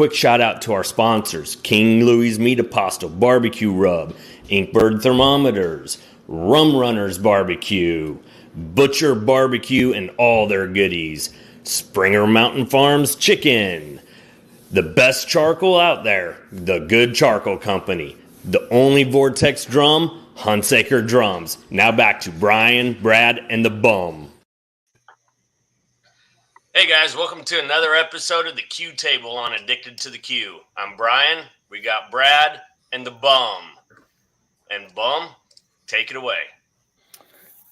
quick shout out to our sponsors, King Louie's Meat Apostle Barbecue Rub, Inkbird Thermometers, Rum Runners Barbecue, Butcher Barbecue and all their goodies, Springer Mountain Farms Chicken, the best charcoal out there, the Good Charcoal Company, the only Vortex drum, Hunsaker Drums. Now back to Brian, Brad, and the Bum. Hey guys, welcome to another episode of the Q Table on Addicted to the Q. I'm Brian, we got Brad, and the Bum. And Bum, take it away.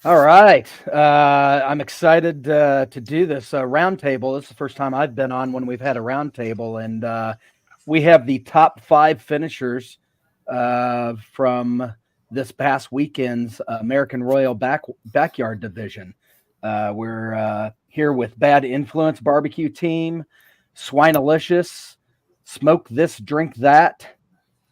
All right. I'm excited to do this roundtable. This is the first time I've been on when we've had a roundtable, and we have the top 5 finishers from this past weekend's American Royal Backyard Division. We're here with Bad Influence BBQ team, Swine-O-Licous, Smoke This, Drink That,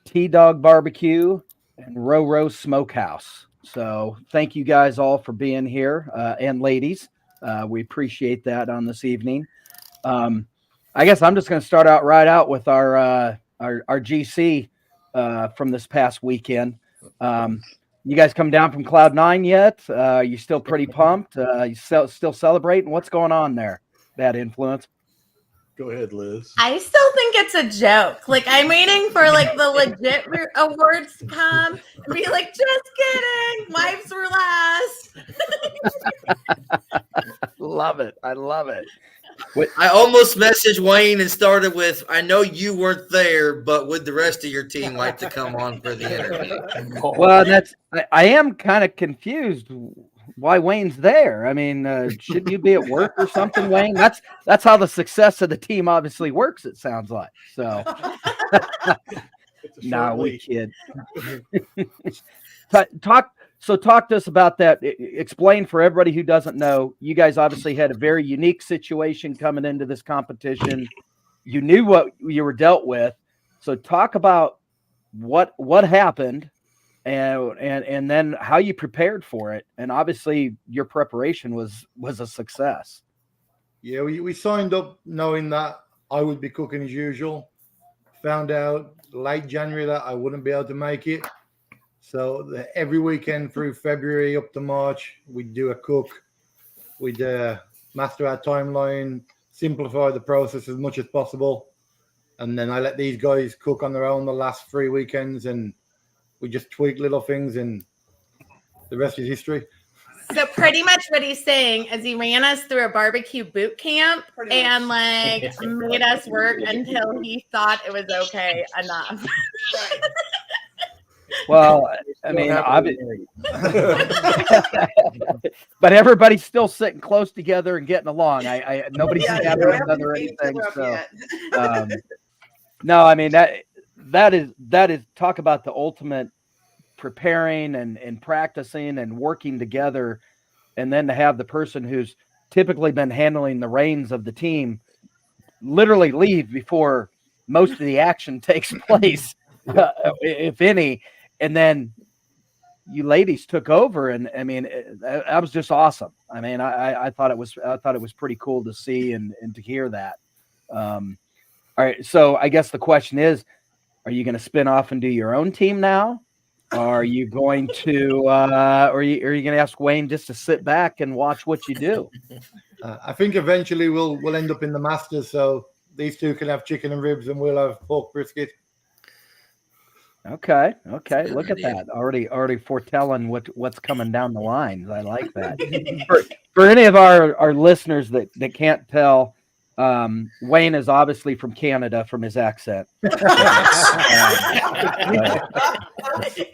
T-Dawgs Barbecue, and Row Smokehouse. So thank you guys all for being here, and ladies. We appreciate that on this evening. I guess I'm just going to start out with our GC from this past weekend. You guys come down from Cloud 9 yet? You still pretty pumped? You still celebrating? What's going on there? Bad Influence. Go ahead, Liz. I still think it's a joke. Like, I'm waiting for like the legit awards to come and be like, just kidding. Wives were last. Love it. I love it. I almost messaged Wayne and started with, I know you weren't there, but would the rest of your team like to come on for the interview? Well, I am kind of confused why Wayne's there. I mean, shouldn't you be at work or something, Wayne? That's how the success of the team obviously works, it sounds like. So, no, we kid. Talk to us about that. Explain for everybody who doesn't know. You guys obviously had a very unique situation coming into this competition. You knew what you were dealt with. So talk about what happened and then how you prepared for it. And obviously your preparation was a success. Yeah, we signed up knowing that I would be cooking as usual. Found out late January that I wouldn't be able to make it. So every weekend through February up to March, we'd do a cook. We'd master our timeline, simplify the process as much as possible. And then I let these guys cook on their own the last 3 weekends, and we just tweak little things, and the rest is history. So pretty much what he's saying is he ran us through a barbecue boot camp and like made us work until he thought it was okay enough. Well, I mean, but everybody's still sitting close together and getting along. Nobody's together or anything. So, no, I mean that is talk about the ultimate preparing and practicing and working together, and then to have the person who's typically been handling the reins of the team literally leave before most of the action takes place, if any. And then you ladies took over, and I mean, that was just awesome. I mean, I thought it was pretty cool to see and to hear that. All right, so I guess the question is, are you going to spin off and do your own team now? Or are you going to, or are you going to ask Wayne just to sit back and watch what you do? I think eventually we'll end up in the Masters, so these two can have chicken and ribs, and we'll have pork brisket. Okay. Look at that. Already foretelling what's coming down the line. I like that. For any of our listeners that can't tell, Wayne is obviously from Canada from his accent.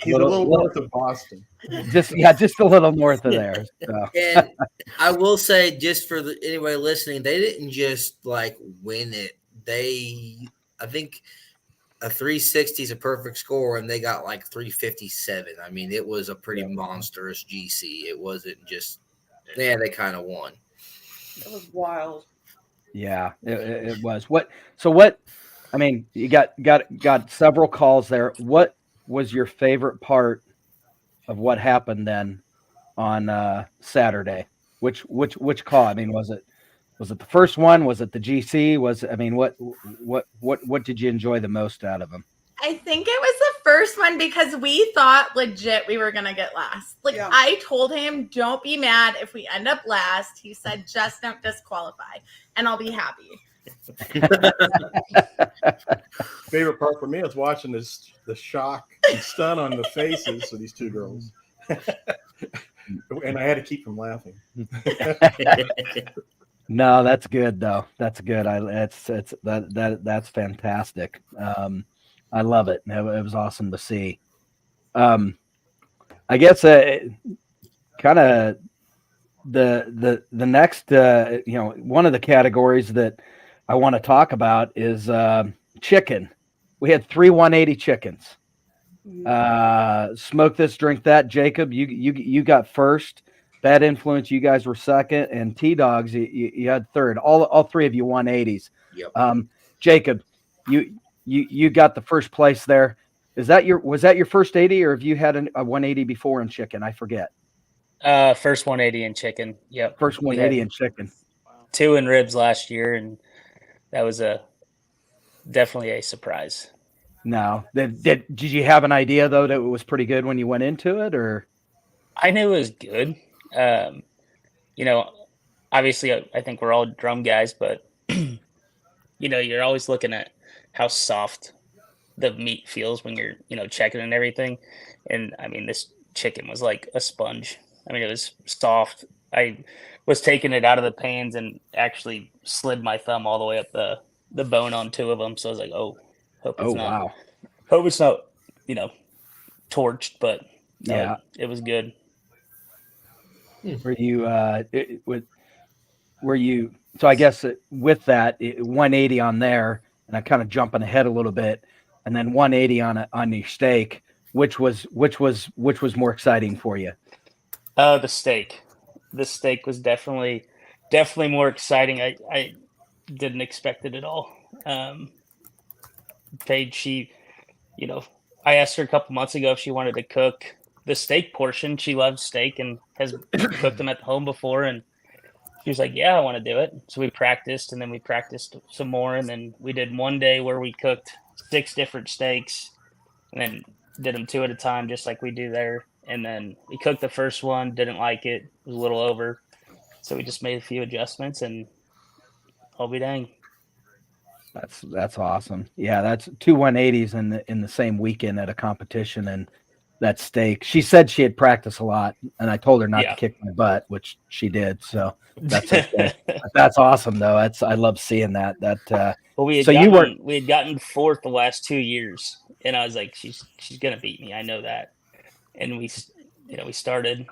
He's a little north of Boston. Just a little north of there. So. And I will say, just for anybody listening, they didn't just like win it. I think a 360 is a perfect score, and they got like 357. I mean, it was a pretty monstrous GC. It wasn't just, they kind of won. It was wild. Yeah, it was. I mean, you got several calls there. What was your favorite part of what happened then on Saturday? Which call? I mean, was it Was it the first one? Was it the GC? What did you enjoy the most out of them? I think it was the first one because we thought legit we were going to get last. Like, Yeah. I told him, don't be mad if we end up last. He said, just don't disqualify, and I'll be happy. Favorite part for me was watching the shock and stun on the faces of these two girls. And I had to keep from laughing. No, that's good though. That's good. That's fantastic. I love it. It was awesome to see. I guess kind of the next one of the categories that I want to talk about is chicken. We had 3 180 chickens. Smoke this, drink that. Jacob, you got first. Bad Influence, you guys were second, and T-Dawgs, you had third. All three of you 180s. Yep. Jacob, you got the first place there. Was that your first 80, or have you had a 180 before in chicken? I forget. First 180 in chicken. Yep. First 180 in chicken. 2 in ribs last year, and that was definitely a surprise. No. Did you have an idea though that it was pretty good when you went into it, or? I knew it was good. Obviously I think we're all drum guys, but you're always looking at how soft the meat feels when you're, checking and everything. And I mean, this chicken was like a sponge. I mean, it was soft. I was taking it out of the pans and actually slid my thumb all the way up the bone on 2 of them. So I was like, hope it's not, torched, but yeah, it was good. Were you so I guess with that 180 on there, and I'm kind of jumping ahead a little bit, and then 180 on your steak, which was more exciting for you? The steak was definitely more exciting. I didn't expect it at all. Paige, I asked her a couple months ago if she wanted to cook the steak portion. She loves steak and has cooked them at home before, and she was like, yeah, I want to do it. So we practiced, and then we practiced some more, and then we did one day where we cooked 6 different steaks and then did them 2 at a time, just like we do there. And then we cooked the first one, didn't like it, was a little over, so we just made a few adjustments, and I'll be dang. That's awesome. Yeah, that's 2 180s in the same weekend at a competition, and that steak. She said she had practiced a lot, and I told her not to kick my butt, which she did. So that's okay. That's awesome, though. I love seeing that. Well, we had gotten 4th the last 2 years, and I was like, she's gonna beat me. I know that. And we started.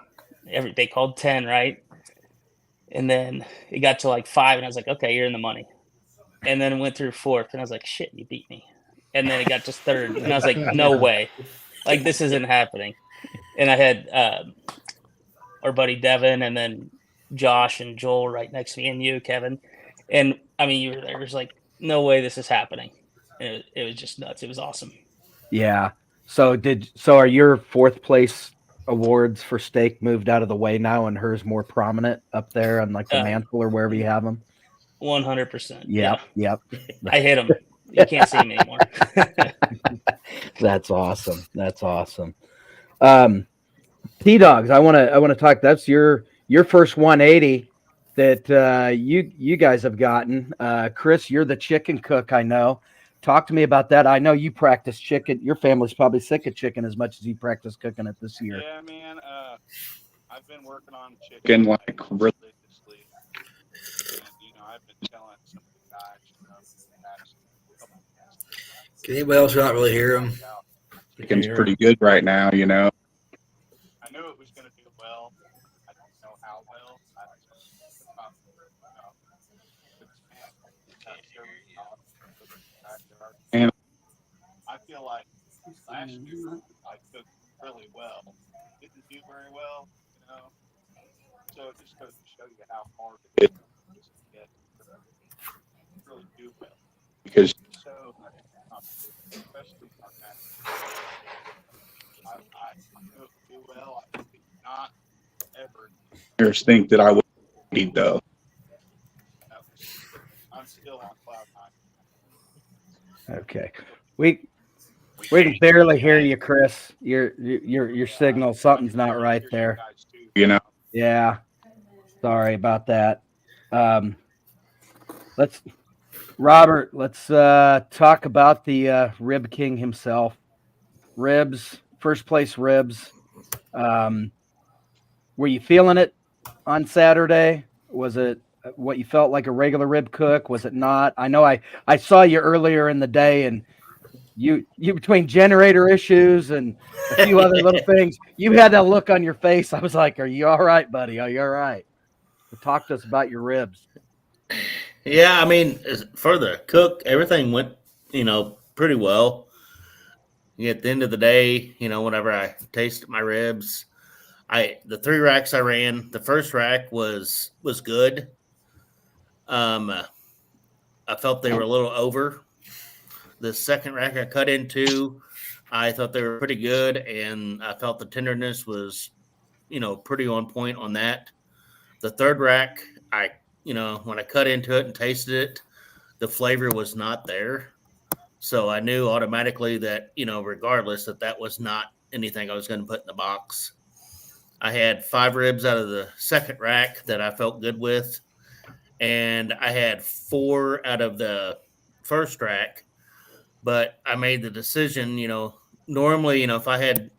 They called 10, right? And then it got to like 5, and I was like, okay, you're in the money. And then it went through 4th, and I was like, shit, you beat me. And then it got to 3rd, and I was like, no way. Like, this isn't happening. And I had our buddy Devin and then Josh and Joel right next to me, and you, Kevin. And, I mean, you were there. It was like, no way this is happening. And it was just nuts. It was awesome. Yeah. So are your 4th place awards for steak moved out of the way now, and hers more prominent up there on like the mantle or wherever you have them? 100%. Yep. I hit them. You can't see them anymore. That's awesome. T-Dawgs, I want to talk. That's your first 180 that you guys have gotten. Chris, you're the chicken cook, I know. Talk to me about that. I know you practice chicken. Your family's probably sick of chicken as much as you practice cooking it this year. Yeah, man. I've been working on chicken like religiously. And, I've been telling some of the guys, Can anybody else not really hear him? Chicken's pretty good right now, I knew it was going to do well. I don't know how well. And I feel like last year I cooked really well. Didn't do very well, So it just goes to show you how hard it is to get really do well. Because so much competition, especially on that. I knew it would do well. I did not ever think that I would eat though. still on cloud nine. Okay. We can barely hear you, Chris. Your signal, something's not right there. You know. Yeah. Sorry about that. Let's talk about the Rib King himself. Ribs, first place ribs. Were you feeling it on Saturday? Was it what you felt like a regular rib cook? Was it not? I know I saw you earlier in the day, and you between generator issues and a few other little things, you had that look on your face. I was like, "Are you all right, buddy? Are you all right?" Talk to us about your ribs. Yeah, I mean, for the cook, everything went, pretty well. At the end of the day, whenever I tasted my ribs, the 3 racks I ran, the first rack was good. I felt they were a little over. The second rack I cut into, I thought they were pretty good, and I felt the tenderness was, pretty on point on that. The third rack, when I cut into it and tasted it, the flavor was not there. So I knew automatically that, regardless, that was not anything I was going to put in the box. I had 5 ribs out of the second rack that I felt good with. And I had 4 out of the first rack. But I made the decision, normally, if I had,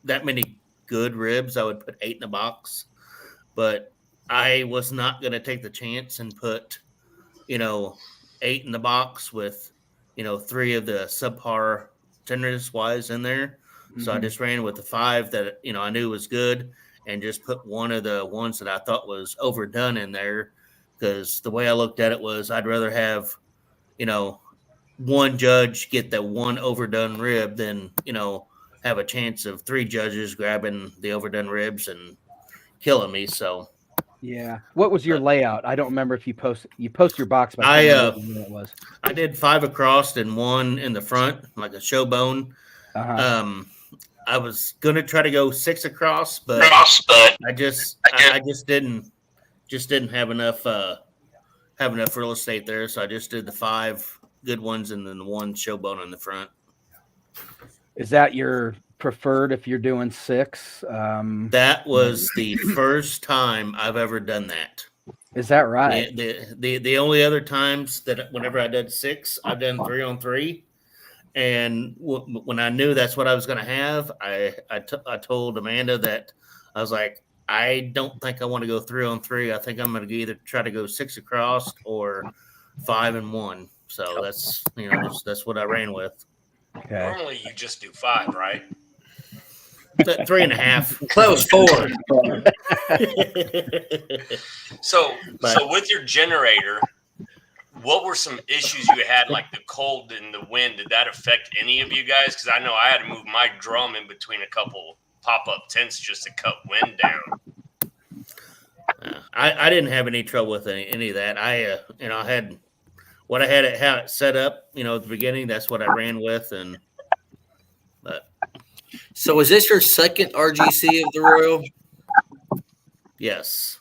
that many good ribs, I would put 8 in the box. But I was not going to take the chance and put, 8 in the box with, 3 of the subpar tenderness wise in there. Mm-hmm. So I just ran with the 5 that, I knew was good and just put one of the ones that I thought was overdone in there. Because the way I looked at it was I'd rather have, one judge get that one overdone rib than, have a chance of 3 judges grabbing the overdone ribs and killing me. So, yeah. What was your layout? I don't remember if you post your box. But I did 5 across and 1 in the front, like a show bone. Uh-huh. I was gonna try to go 6 across, but I just didn't have enough real estate there, so I just did the 5 good ones and then the 1 show bone in the front. Is that your preferred if you're doing 6? That was the first time I've ever done that. Is that right? The only other times that whenever I did 6, I've done 3 on 3. And when I knew that's what I was going to have, I told Amanda that I was like, I don't think I want to go 3 on 3. I think I'm going to either try to go 6 across or 5 and 1. So that's that's what I ran with. Okay. Normally you just do 5, right? 3.5. Close 4. So with your generator, what were some issues you had, like the cold and the wind? Did that affect any of you guys? Because I know I had to move my drum in between a couple pop-up tents just to cut wind down. I didn't have any trouble with any of that. I had what I had it how it set up, at the beginning. That's what I ran with, So was this your second RGC of the Royal? Yes.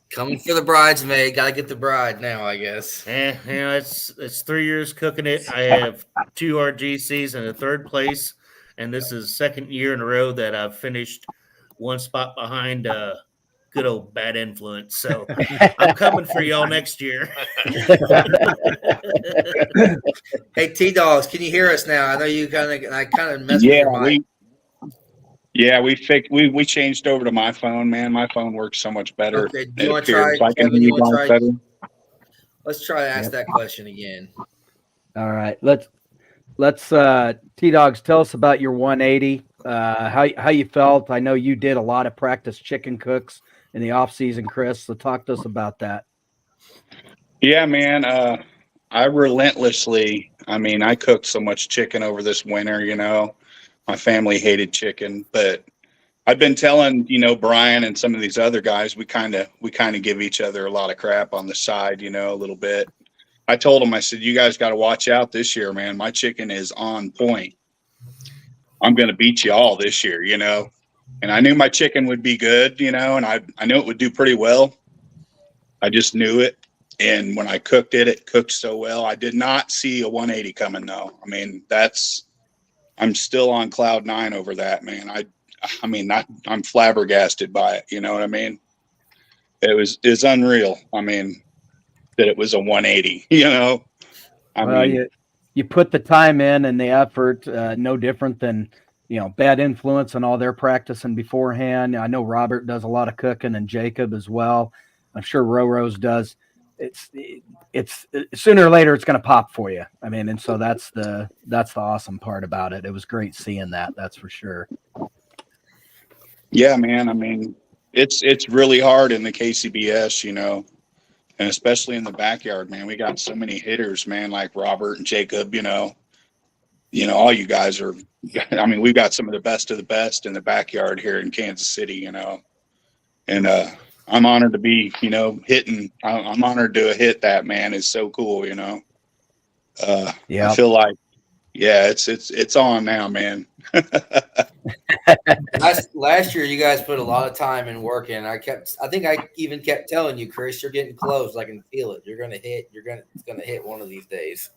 Coming for the bridesmaid. Got to get the bride now, I guess. It's 3 years cooking it. I have 2 RGCs in the 3rd place, and this is the 2nd year in a row that I've finished 1 spot behind good old Bad Influence. So I'm coming for y'all next year. Hey, T-Dawgs, can you hear us now? I know you kind of messed with your mic. We changed over to my phone, man. My phone works so much better. Okay, do you want to try? Let's try to ask that question again. All right, let's T-Dawgs, tell us about your 180. How you felt? I know you did a lot of practice chicken cooks in the off season, Chris. So talk to us about that. Yeah, man. I relentlessly. I cooked so much chicken over this winter. My family hated chicken, but I've been telling, Brian and some of these other guys, we kind of give each other a lot of crap on the side, a little bit. I told them, I said, you guys got to watch out this year, man. My chicken is on point. I'm going to beat you all this year, and I knew my chicken would be good, and I knew it would do pretty well. I just knew it. And when I cooked it, it cooked so well. I did not see a 180 coming though. I mean, I'm still on cloud 9 over that, man. I'm flabbergasted by it. You know what I mean? It's unreal. I mean, that it was a 180, you know? I mean, you put the time in and the effort, no different than, Bad Influence and all their practicing beforehand. I know Robert does a lot of cooking and Jacob as well. I'm sure Roro's does. It's sooner or later it's going to pop for you. I mean, and so that's the awesome part about it. It was great seeing that. That's for sure. Yeah, man. I mean, it's really hard in the KCBS, and especially in the backyard, man. We got so many hitters, man, like Robert and Jacob, all you guys are, I mean, we've got some of the best in the backyard here in Kansas City, and I'm honored to be, hitting. I'm honored to hit that, man. It's so cool, I feel like, yeah, it's on now, man. Last year, you guys put a lot of time and work in. I think I even kept telling you, Chris, you're getting close. I can feel it. It's gonna hit one of these days.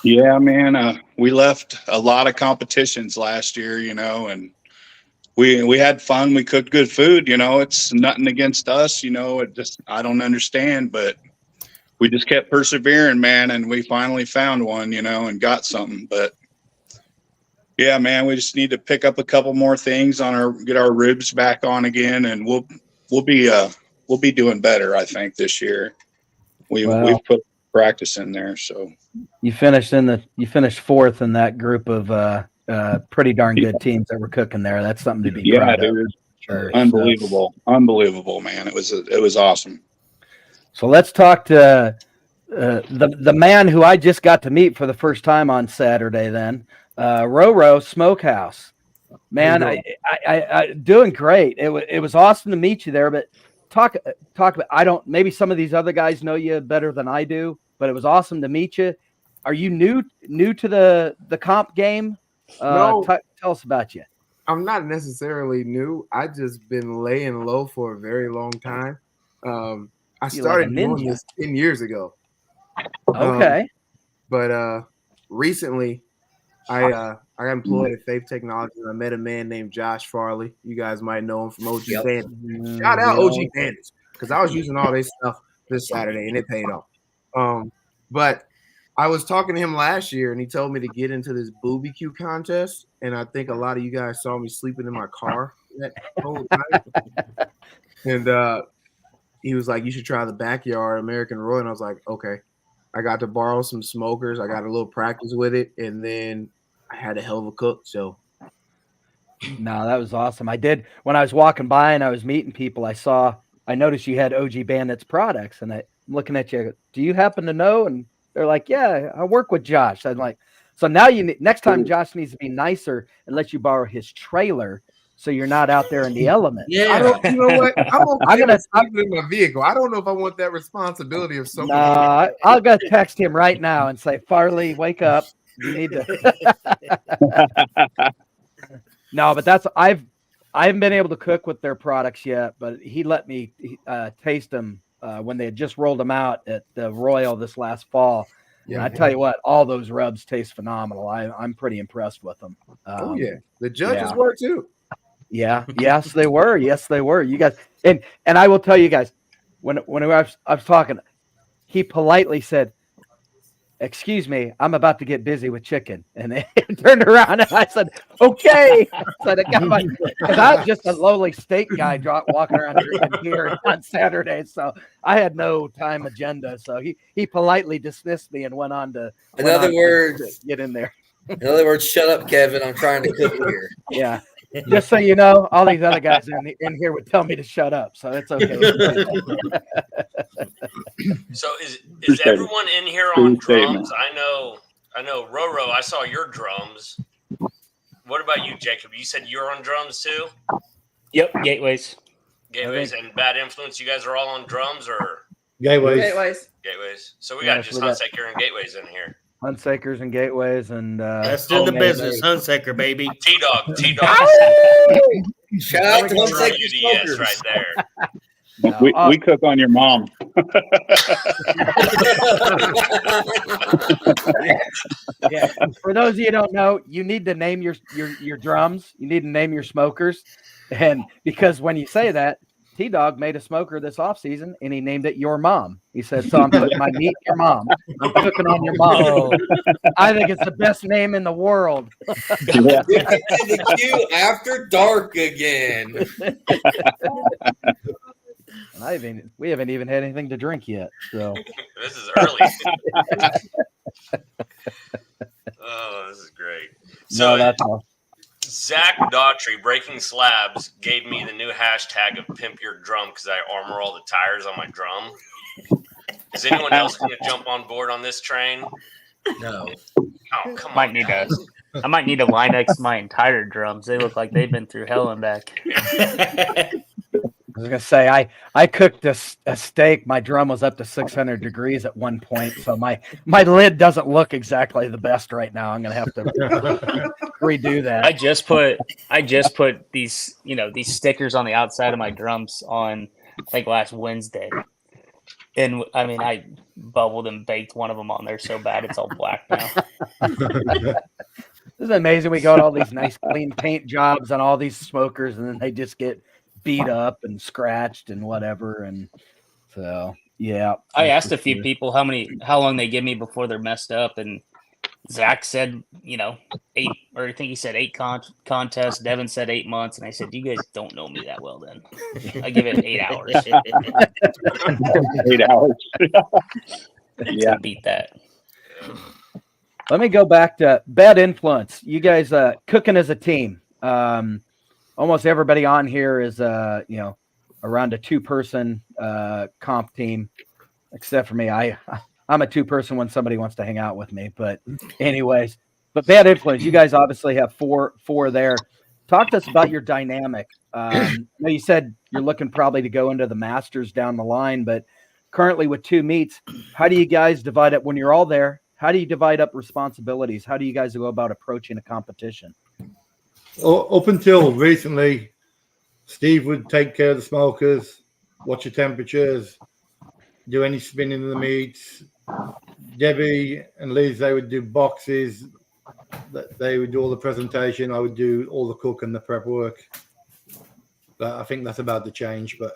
Yeah, man. We left a lot of competitions last year, and we had fun. We cooked good food, it's nothing against us, I don't understand, but we just kept persevering, man. And we finally found one, and got something, but yeah, man, we just need to pick up a couple more things get our ribs back on again. And we'll be doing better, I think, this year. We've put practice in there. So you finished fourth in that group of, pretty darn good teams that were cooking there. That's something to be proud of. Dude. Sure. Unbelievable, man. It was awesome. So let's talk to the man who I just got to meet for the first time on Saturday. Then Roro Smokehouse, man, I doing great. It was awesome to meet you there. But talk about, maybe some of these other guys know you better than I do, but it was awesome to meet you. Are you new to the comp game? No, tell us about you. I'm not necessarily new. I just been laying low for a very long time. I started doing this 10 years ago. Okay. But recently I got employed at Faith Technologies, and I met a man named Josh Farley. You guys might know him from OG Bandits. Shout out OG Bandits, because I was using all this stuff this Saturday and it paid off. But I was talking to him last year, and he told me to get into this BBQ contest, and I think a lot of you guys saw me sleeping in my car that whole time. And he was like, "You should try the backyard American Roy," and I was like, "Okay." I got to borrow some smokers. I got a little practice with it, and then I had a hell of a cook. So, no, that was awesome. I did when I was walking by and I was meeting people. I noticed you had OG Bandits products, and I'm looking at you. Do you happen to know? And they're like, "Yeah, I work with Josh." I'm like, "So now next time Josh needs to be nicer and let you borrow his trailer, so you're not out there in the element." Yeah, you know what? I'm gonna sleep in my vehicle. I don't know if I want that responsibility of someone. Nah, I'll go text him right now and say, "Farley, wake up. You need to." No, but I haven't been able to cook with their products yet, but he let me taste them when they had just rolled them out at the Royal this last fall. Yeah, and I tell you what, all those rubs taste phenomenal. I'm pretty impressed with them. The judges were too. Yeah, yes, they were. Yes, they were. You guys, and I will tell you guys, when I was talking, he politely said, "Excuse me, I'm about to get busy with chicken," and then turned around and I said, "Okay." So because I'm just a lowly steak guy walking around here on Saturday, so I had no time agenda. So he politely dismissed me and went on to get in there. In other words, shut up, Kevin. I'm trying to cook here. Yeah. Just so you know, all these other guys in here would tell me to shut up, so it's okay. So is everyone in here on drums? I know, Roro, I saw your drums. What about you, Jacob? You said you're on drums too? Yep, Gateways. And Bad Influence, you guys are all on drums or? Gateways. So we got just Hunsaker and Gateways in here. Hunsakers and Gateways and that's in the business, Hunsaker, baby. T-Dawgs. Shout out to Hunsaker UDS right there. We cook on your mom. Yeah. For those of you who don't know, you need to name your drums. You need to name your smokers. And because when you say that, T-Dawg made a smoker this offseason and he named it Your Mom. He said, so I'm putting my meat in your mom. I'm cooking on your mom. Oh. I think it's the best name in the world. The queue after dark again. We haven't even had anything to drink yet. So This is early. Oh, this is great. So no, that's all. Zach Daughtry, Breaking Slabs, gave me the new hashtag of Pimp Your Drum because I armor all the tires on my drum. Is anyone else going to jump on board on this train? No. Oh, come on. I might need to Linux my entire drums. They look like they've been through hell and back. I was gonna say I cooked a steak. My drum was up to 600 degrees at one point, so my lid doesn't look exactly the best right now. I'm gonna have to redo that. I just put these these stickers on the outside of my drums on like last Wednesday, and I mean I bubbled and baked one of them on there so bad it's all black now. This is amazing. We got all these nice clean paint jobs on all these smokers, and then they just get beat up and scratched and whatever. And so, yeah. I asked a few people how long they give me before they're messed up, and Zach said, 8, or I think he said 8 contests. Devin said 8 months, and I said, you guys don't know me that well. Then I give it 8 hours. 8 hours. Yeah, beat that. Let me go back to Bad Influence. You guys cooking as a team. Almost everybody on here is, around a 2-person comp team, except for me. I'm a 2-person when somebody wants to hang out with me. But anyways, Bad Influence, you guys obviously have four there. Talk to us about your dynamic. You said you're looking probably to go into the Masters down the line, but currently with 2 meets, how do you guys divide up when you're all there? How do you divide up responsibilities? How do you guys go about approaching a competition? Up until recently, Steve would take care of the smokers, watch the temperatures, do any spinning in the meats. Debbie and Liz, they would do boxes. They would do all the presentation. I would do all the cook and the prep work. But I think that's about to change. But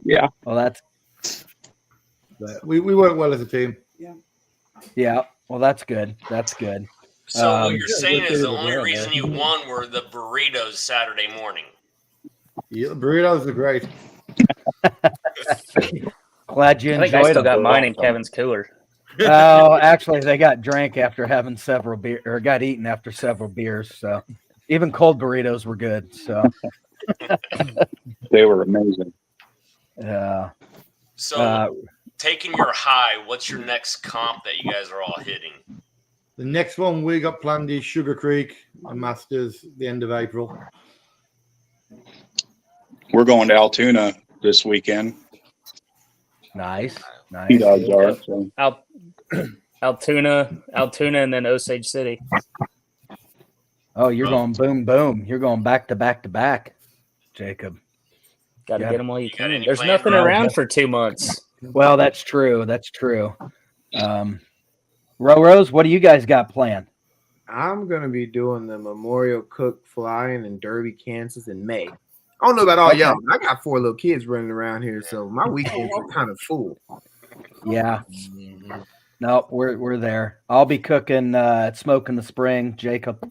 yeah. Well, that's. We work well as a team. Yeah. Yeah. Well, that's good. That's good. So what you're saying is the only reason you won were the burritos Saturday morning. Yeah, the burritos are great. Glad you I think enjoyed I still them. got mine in Kevin's cooler. Oh, actually, they got drank after having several beers, or got eaten after several beers. So even cold burritos were good. So They were amazing. yeah. So taking your high, what's your next comp that you guys are all hitting? The next one we got planned is Sugar Creek and Masters the end of April. We're going to Altoona this weekend. Nice. Nice. T-Dawgs are. So. Altoona, and then Osage City. Oh, you're going boom, boom. You're going back to back to back, Jacob. Got to Yeah. get them while you got can. any There's plans nothing around around for 2 months. Well, that's true. That's true. Rose, what do you guys got planned? I'm gonna be doing the Memorial Cook Flying in Derby, Kansas in May. I don't know about all y'all, but I got 4 little kids running around here, so my weekends are kind of full. Yeah. No, we're there. I'll be cooking at Smoke in the Spring,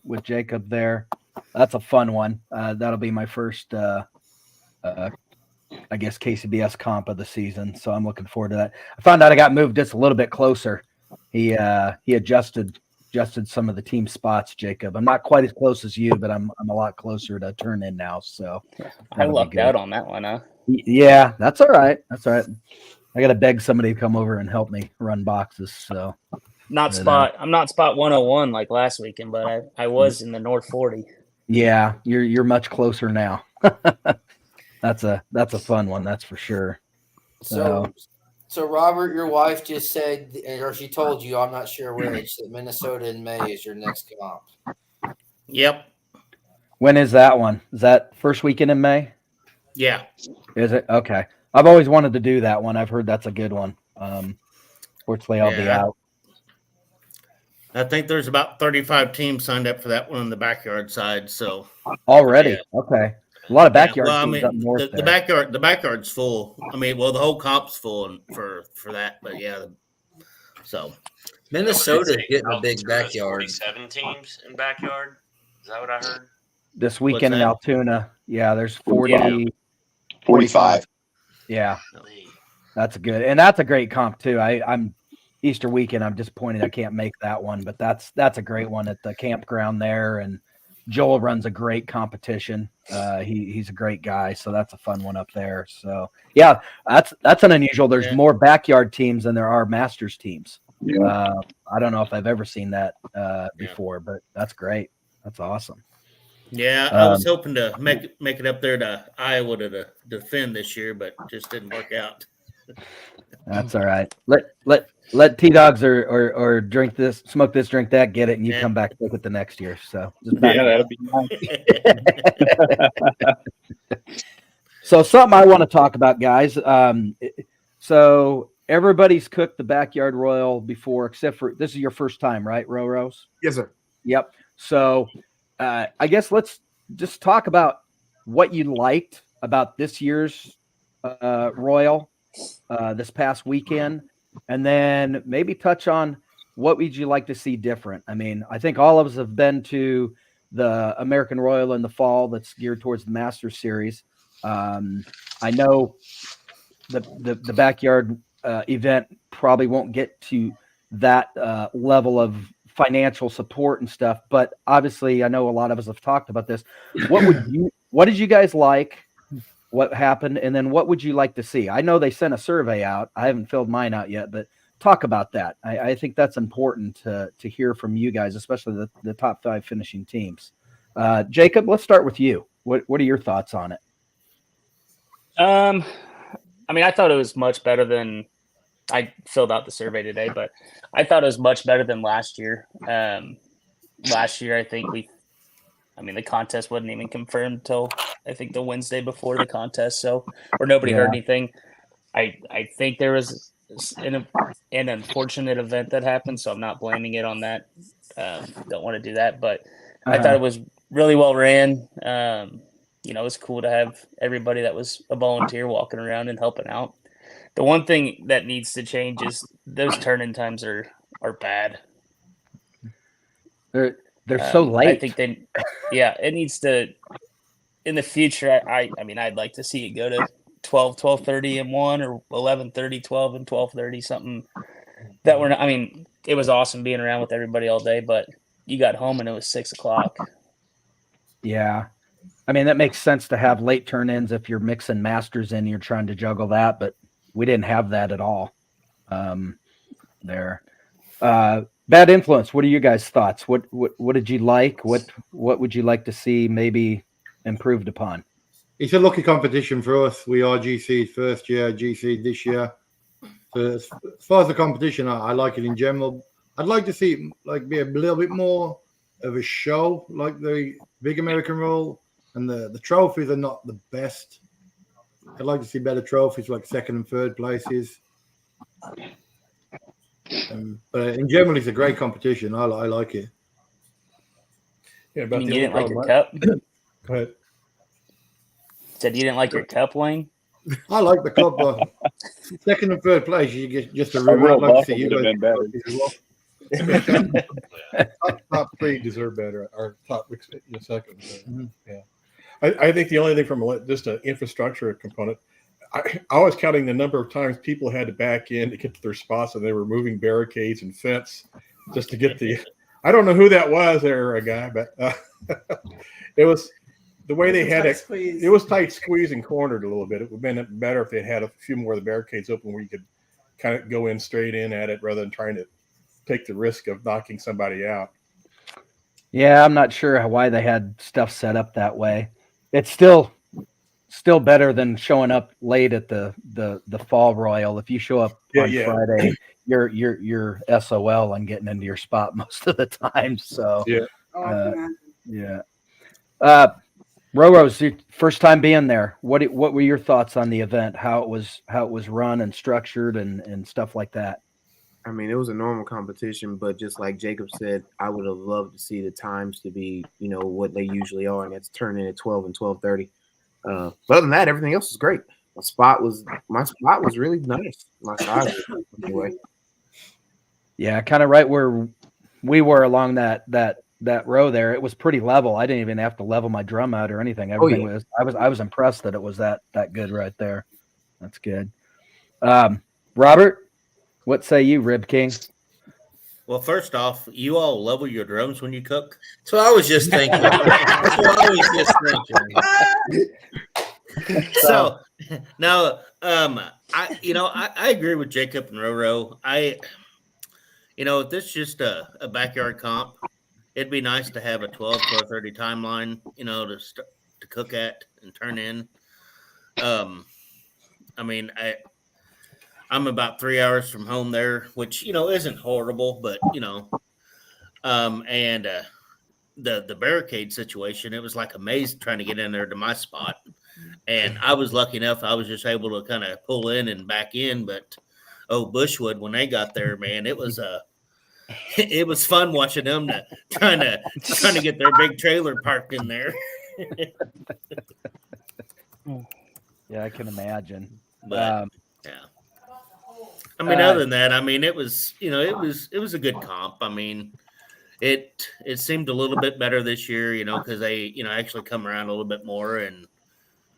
with Jacob there. That's a fun one. That'll be my first I guess KCBS comp of the season. So I'm looking forward to that. I found out I got moved just a little bit closer. He adjusted some of the team spots, Jacob. I'm not quite as close as you, but I'm a lot closer to turn in now. So I lucked out on that one, huh? Yeah, that's all right. That's all right. I got to beg somebody to come over and help me run boxes. So I'm not spot 101 like last weekend, but I was in the North 40. Yeah, you're much closer now. That's a fun one, that's for sure. So Robert, your wife just said, or she told you, I'm not sure which, that Minnesota in May is your next comp. Yep. When is that one? Is that first weekend in May? Yeah. Is it? Okay. I've always wanted to do that one. I've heard that's a good one. Fortunately, I'll be out. I think there's about 35 teams signed up for that one on the backyard side. So already, okay. A lot of backyard well, I teams mean, up north the there. backyard's full. I mean, well, the whole comp's full for that. But yeah, so Minnesota's getting a big backyard. 47 teams in backyard. Is that what I heard? This weekend in that? Altoona, yeah, there's 40, Yeah. 45. Yeah, that's good, and that's a great comp too. I'm Easter weekend. I'm disappointed I can't make that one, but that's a great one at the campground there. And Joel runs a great competition. He's a great guy, so that's a fun one up there. So yeah, that's an unusual. There's more backyard teams than there are Masters teams. Yeah. I don't know if I've ever seen that before, but that's great. That's awesome. Yeah, I was hoping to make it up there to Iowa to defend this year, but just didn't work out. That's all right. Let T-Dawgs or drink this, smoke this, drink that, get it, and you come back with it the next year. So that'll be nice. So something I want to talk about, guys. So everybody's cooked the backyard royal before, except for this is your first time, right, Rose? Yes, sir. Yep. So I guess let's just talk about what you liked about this year's royal this past weekend, and then maybe touch on what would you like to see different. I mean, I think all of us have been to the American Royal in the fall that's geared towards the Masters Series. I know the backyard event probably won't get to that level of financial support and stuff, but obviously I know a lot of us have talked about this. What did you guys like? What happened? And then what would you like to see? I know they sent a survey out. I haven't filled mine out yet, but talk about that. I think that's important to hear from you guys, especially the top 5 finishing teams. Jacob, let's start with you. What are your thoughts on it? I mean, I thought it was much better than I filled out the survey today, but I thought it was much better than last year. Last year, I think the contest wasn't even confirmed until I think the Wednesday before the contest. Or nobody heard anything. I think there was an unfortunate event that happened, so I'm not blaming it on that. Don't want to do that, but I thought it was really well ran. It was cool to have everybody that was a volunteer walking around and helping out. The one thing that needs to change is those turn-in times are bad. They're so late. I think it needs to in the future. I'd like to see it go to 12:30 and 1, or 11:30, 12 and 12:30, something that it was awesome being around with everybody all day, but you got home and it was 6 o'clock. Yeah. I mean, that makes sense to have late turn-ins if you're mixing Masters in, you're trying to juggle that, but we didn't have that at all there. Bad Influence, what are you guys' thoughts? What did you like? What would you like to see maybe improved upon? It's a lucky competition for us. We are GC's first year, GC this year. So as far as the competition, I like it in general. I'd like to see it be a little bit more of a show, like the big American Roll, and the trophies are not the best. I'd like to see better trophies, like second and third places. But in general, it's a great competition. I like it. Yeah, but you didn't like your cup? Go ahead. Said you didn't like your cup, Wayne? I like the cup, but second and third place, you get just a real like to see you would have been better. top 3 deserve better, or top second. Mm-hmm. Yeah, I think the only thing from just an infrastructure component, I was counting the number of times people had to back in to get to their spots, and they were moving barricades and fence just to get the. I don't know who that was, there, a guy, but it was the way they had it. It was tight squeeze and cornered a little bit. It would have been better if they had a few more of the barricades open, where you could kind of go in straight in at it rather than trying to take the risk of knocking somebody out. Yeah, I'm not sure why they had stuff set up that way. It's still better than showing up late at the fall royal. If you show up on Friday, you're SOL and getting into your spot most of the time. So Roro's your first time being there. What were your thoughts on the event? How it was run and structured and stuff like that? I mean, it was a normal competition, but just like Jacob said, I would have loved to see the times to be, what they usually are, and that's turn in at 12 and 12:30. But other than that, everything else was great. My spot was really nice. My side was, anyway. Yeah, kind of right where we were along that row there. It was pretty level. I didn't even have to level my drum out or anything. Everything was. I was impressed that it was that good right there. That's good. Robert, what say you, Rib King? Well, first off, you all level your drums when you cook. So I was just thinking. So now, I agree with Jacob and Roro. If this is just a backyard comp, it'd be nice to have a 12:30 timeline, to cook at and turn in. I'm about 3 hours from home there, which, isn't horrible, but, and the barricade situation, it was like a maze trying to get in there to my spot. And I was lucky enough, I was just able to kind of pull in and back in. But, Bushwood, when they got there, man, it was fun watching them trying to get their big trailer parked in there. Yeah, I can imagine. But, yeah. Other than that, it was, it was a good comp. It seemed a little bit better this year, because they, actually come around a little bit more, and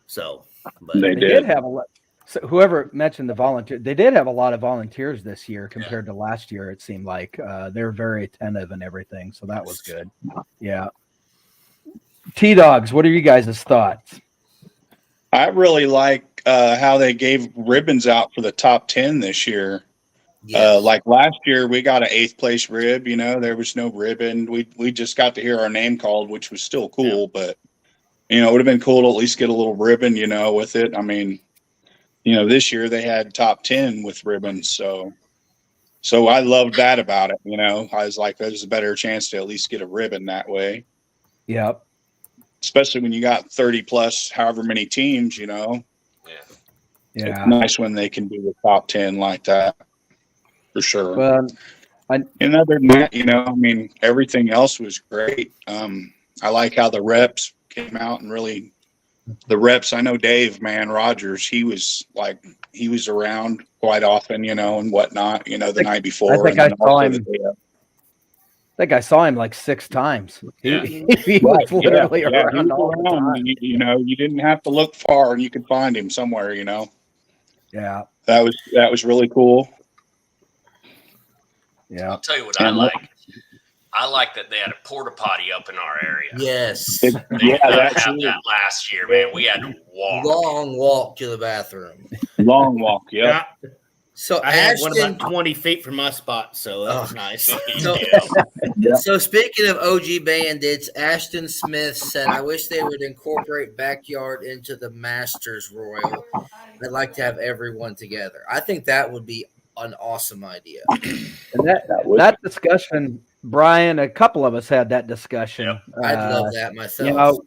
so. But they did have a lot. So whoever mentioned the volunteer, they did have a lot of volunteers this year compared to last year. It seemed like they were very attentive and everything, so that was good. Yeah. T-Dawgs, what are you guys' thoughts? I really like how they gave ribbons out for the top 10 this year. Yes. Like last year, we got an 8th place rib. There was no ribbon. We just got to hear our name called, which was still cool. But it would have been cool to at least get a little ribbon, with it. This year they had top 10 with ribbons, so I loved that about it. I was like, there's a better chance to at least get a ribbon that way. Yep. Especially when you got 30 plus, however many teams. Yeah. It's nice when they can do the top 10 like that. For sure. Well, and other than that, everything else was great. I like how the reps came out and really the reps. I know Dave, Rogers, he was around quite often, and whatnot, the night before. I think I saw him like 6 times. Yeah. He was literally around all the time. You didn't have to look far and you could find him somewhere, Yeah. That was really cool. Yeah. I'll tell you what I like. I like that they had a porta potty up in our area. Yes. They didn't have that last year, man. We had to walk. Long walk to the bathroom. Long walk, yeah. So I had one about 20 feet from my spot, so that was nice. So speaking of OG Bandits, Ashton Smith said, I wish they would incorporate backyard into the Masters Royal. I'd like to have everyone together. I think that would be an awesome idea. And that discussion, Brian, a couple of us had that discussion. Yep. I'd love that myself.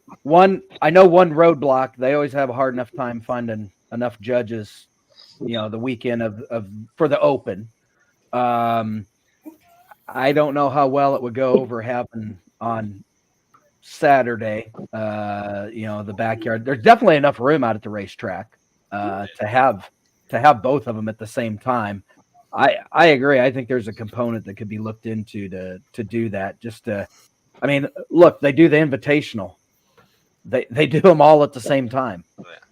I know one roadblock, they always have a hard enough time finding enough judges, the weekend for the Open. I don't know how well it would go over having on Saturday, the backyard. There's definitely enough room out at the racetrack to have both of them at the same time. I agree. I think there's a component that could be looked into to do that. Look, they do the Invitational. They do them all at the same time.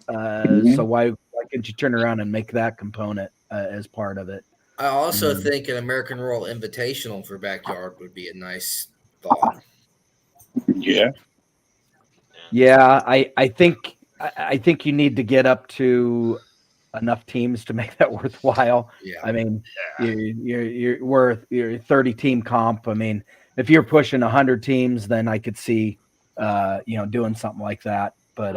So why couldn't you turn around and make that component as part of it? I also think an American Royal Invitational for backyard would be a nice thought. Yeah. Yeah, I think you need to get up to enough teams to make that worthwhile. Yeah. You're 30 team comp. If you're pushing 100 teams, then I could see doing something like that. But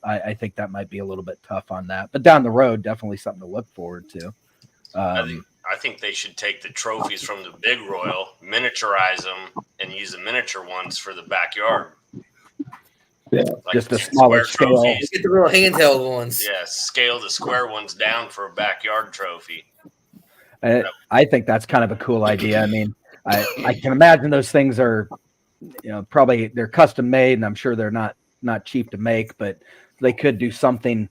I think that might be a little bit tough on that. But down the road, definitely something to look forward to. I think they should take the trophies from the big Royal, miniaturize them, and use the miniature ones for the backyard. Like just a 10 smaller square scale. trophies. Get the real handheld ones. Yeah, scale the square ones down for a backyard trophy. I think that's kind of a cool idea. I mean, I can imagine those things are, probably they're custom made, and I'm sure they're not cheap to make, but they could do something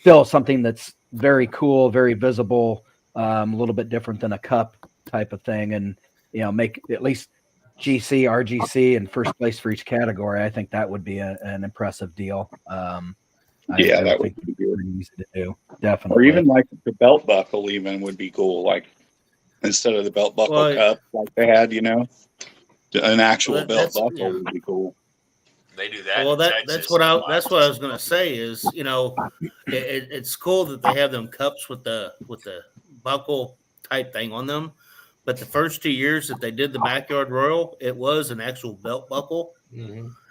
that's very cool, very visible, a little bit different than a cup type of thing, and make at least GC, RGC, and first place for each category. I think that would be an impressive deal. Yeah, I that think would be it'd good. pretty easy to do, definitely. Or even like the belt buckle, even would be cool. Like instead of the belt buckle cup, like they had, an actual belt buckle would be cool. They do that. Well, in that's Texas. what I was gonna say is, it's cool that they have them cups with the buckle type thing on them. But the first 2 years that they did the Backyard Royal, it was an actual belt buckle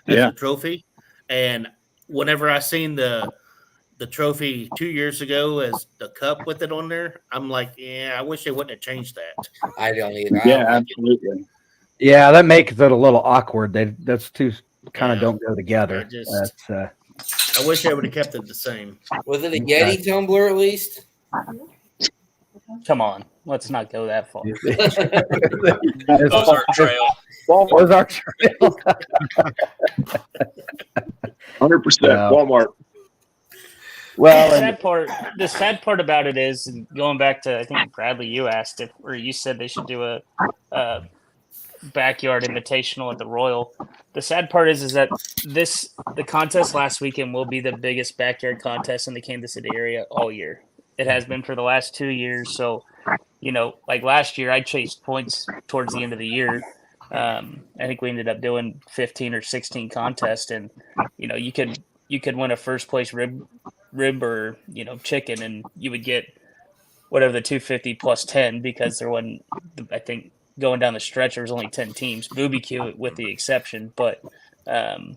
as a trophy. And whenever I seen the trophy 2 years ago as the cup with it on there, I'm like, yeah, I wish they wouldn't have changed that. I don't either. Yeah, absolutely. Yeah, that makes it a little awkward. That's two kind of don't go together. I wish they would have kept it the same. Was it a Yeti tumbler at least? Come on, let's not go that far. Ozark Trail. Ozark Trail. 100% Walmart. Well, the sad part about it is, and going back to, I think Bradley, you asked it, or you said they should do a backyard invitational at the Royal. The sad part is that the contest last weekend will be the biggest backyard contest in the Kansas City area all year. It has been for the last 2 years. So, like last year, I chased points towards the end of the year. I think we ended up doing 15 or 16 contests, and you could win a first place rib or chicken, and you would get whatever the 250 plus 10, because there wasn't, I think, going down the stretch there was only 10 teams, BBQ with the exception. But I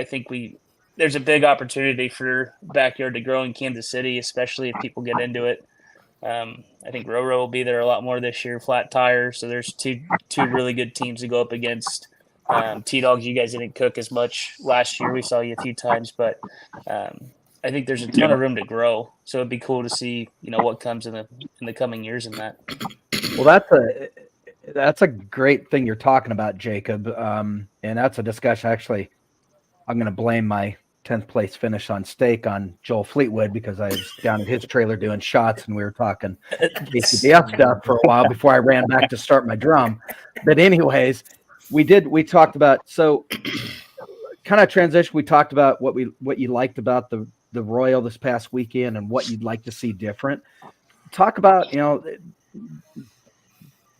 think there's a big opportunity for backyard to grow in Kansas City, especially if people get into it. I think Roro will be there a lot more this year, Flat Tire. So there's two really good teams to go up against. T-Dawgs, you guys didn't cook as much last year. We saw you a few times, but I think there's a ton of room to grow. So it'd be cool to see, what comes in the coming years in that. Well, that's a great thing you're talking about, Jacob. And that's a discussion. Actually, I'm going to blame my 10th place finish on steak on Joel Fleetwood, because I was down at his trailer doing shots, and we were talking KCBF stuff for a while before I ran back to start my drum. But anyways, we talked about, so kind of transition. We talked about what you liked about the Royal this past weekend and what you'd like to see different. Talk about,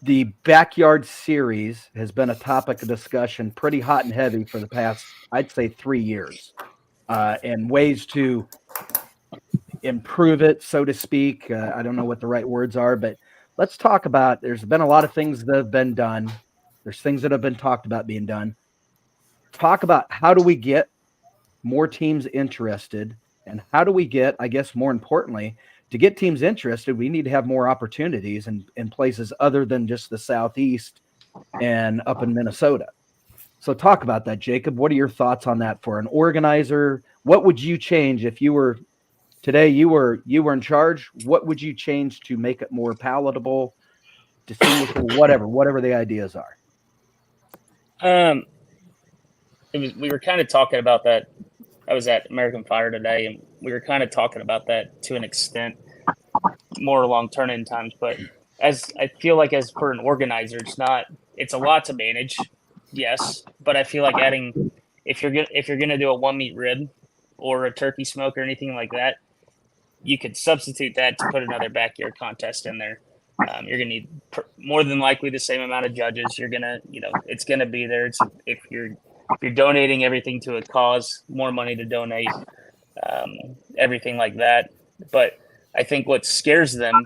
the backyard series has been a topic of discussion, pretty hot and heavy for the past, I'd say, 3 years, and ways to improve it, so to speak. I don't know what the right words are, but let's talk about, there's been a lot of things that have been done. There's things that have been talked about being done. Talk about how do we get more teams interested, and how do we get, I guess more importantly, to get teams interested, we need to have more opportunities in places other than just the Southeast and up in Minnesota. So talk about that, Jacob. What are your thoughts on that for an organizer? What would you change if you were today, you were in charge? What would you change to make it more palatable, distinguishable, whatever the ideas are? We were kind of talking about that. I was at American Fire today, and we were kind of talking about that to an extent, more along turn-in times. But as I feel like, as for an organizer, it's a lot to manage, yes. But I feel like adding, if you're gonna do a 1-meat rib or a turkey smoke or anything like that, you could substitute that to put another backyard contest in there. You're gonna need more than likely the same amount of judges. You're gonna, it's gonna be there. If you're donating everything to a cause, more money to donate, everything like that. But I think what scares them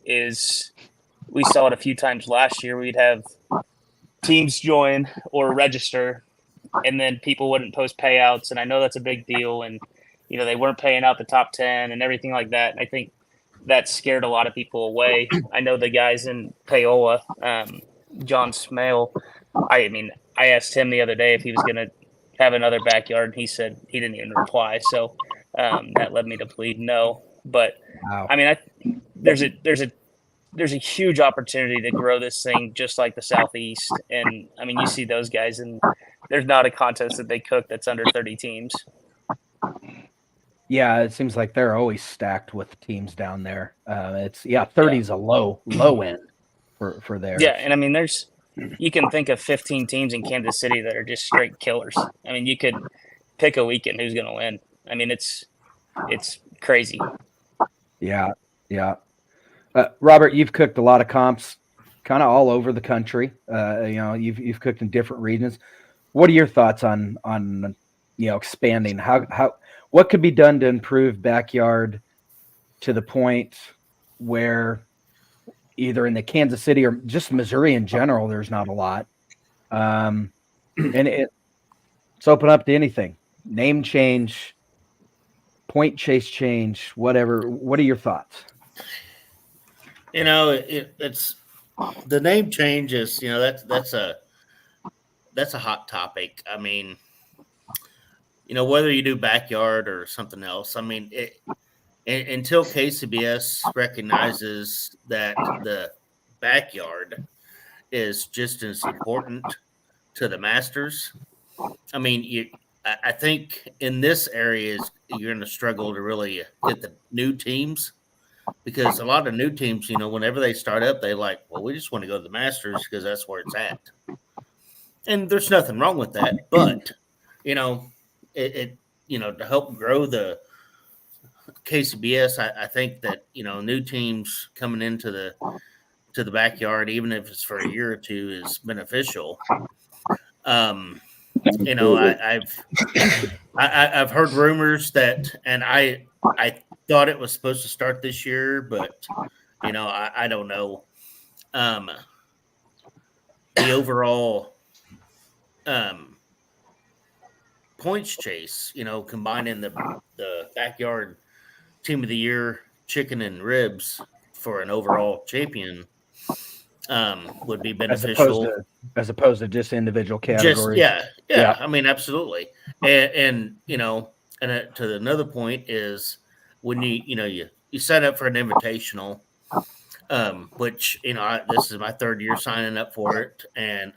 is, we saw it a few times last year. We'd have teams join or register, and then people wouldn't post payouts. And I know that's a big deal. And, they weren't paying out the top 10 and everything like that. And I think that scared a lot of people away. I know the guys in Paola, John Smale, I asked him the other day if he was going to have another backyard. He said he didn't even reply. So that led me to plead no. But Wow. I mean, there's a huge opportunity to grow this thing just like the Southeast. And I mean, you see those guys, and there's not a contest that they cook that's under 30 teams. Yeah, it seems like they're always stacked with teams down there. 30 is a low end for there. Yeah, and I mean, you can think of 15 teams in Kansas City that are just straight killers. I mean, you could pick a weekend who's going to win. I mean, it's crazy. Yeah. Robert, you've cooked a lot of comps, kind of all over the country. You've cooked in different regions. What are your thoughts on expanding? What could be done to improve backyard to the point where either in the Kansas City or just Missouri in general, there's not a lot. And it's open up to anything. Name change, point chase change, whatever. What are your thoughts? It's the name changes, that's a hot topic. I mean, whether you do backyard or something else, I mean, until KCBS recognizes that the backyard is just as important to the Masters, I mean, I think in this area you're going to struggle to really get the new teams, because a lot of new teams, whenever they start up, they we just want to go to the Masters because that's where it's at. And there's nothing wrong with that, but to help grow the KCBS, I think that new teams coming into the backyard, even if it's for a year or two, is beneficial. I've heard rumors that, and I thought it was supposed to start this year, but I don't know. The overall points chase, combining the backyard team of the year chicken and ribs for an overall champion would be beneficial, as opposed to just individual categories. Yeah. I mean, absolutely. And to another point is when you sign up for an invitational, which this is my third year signing up for it, and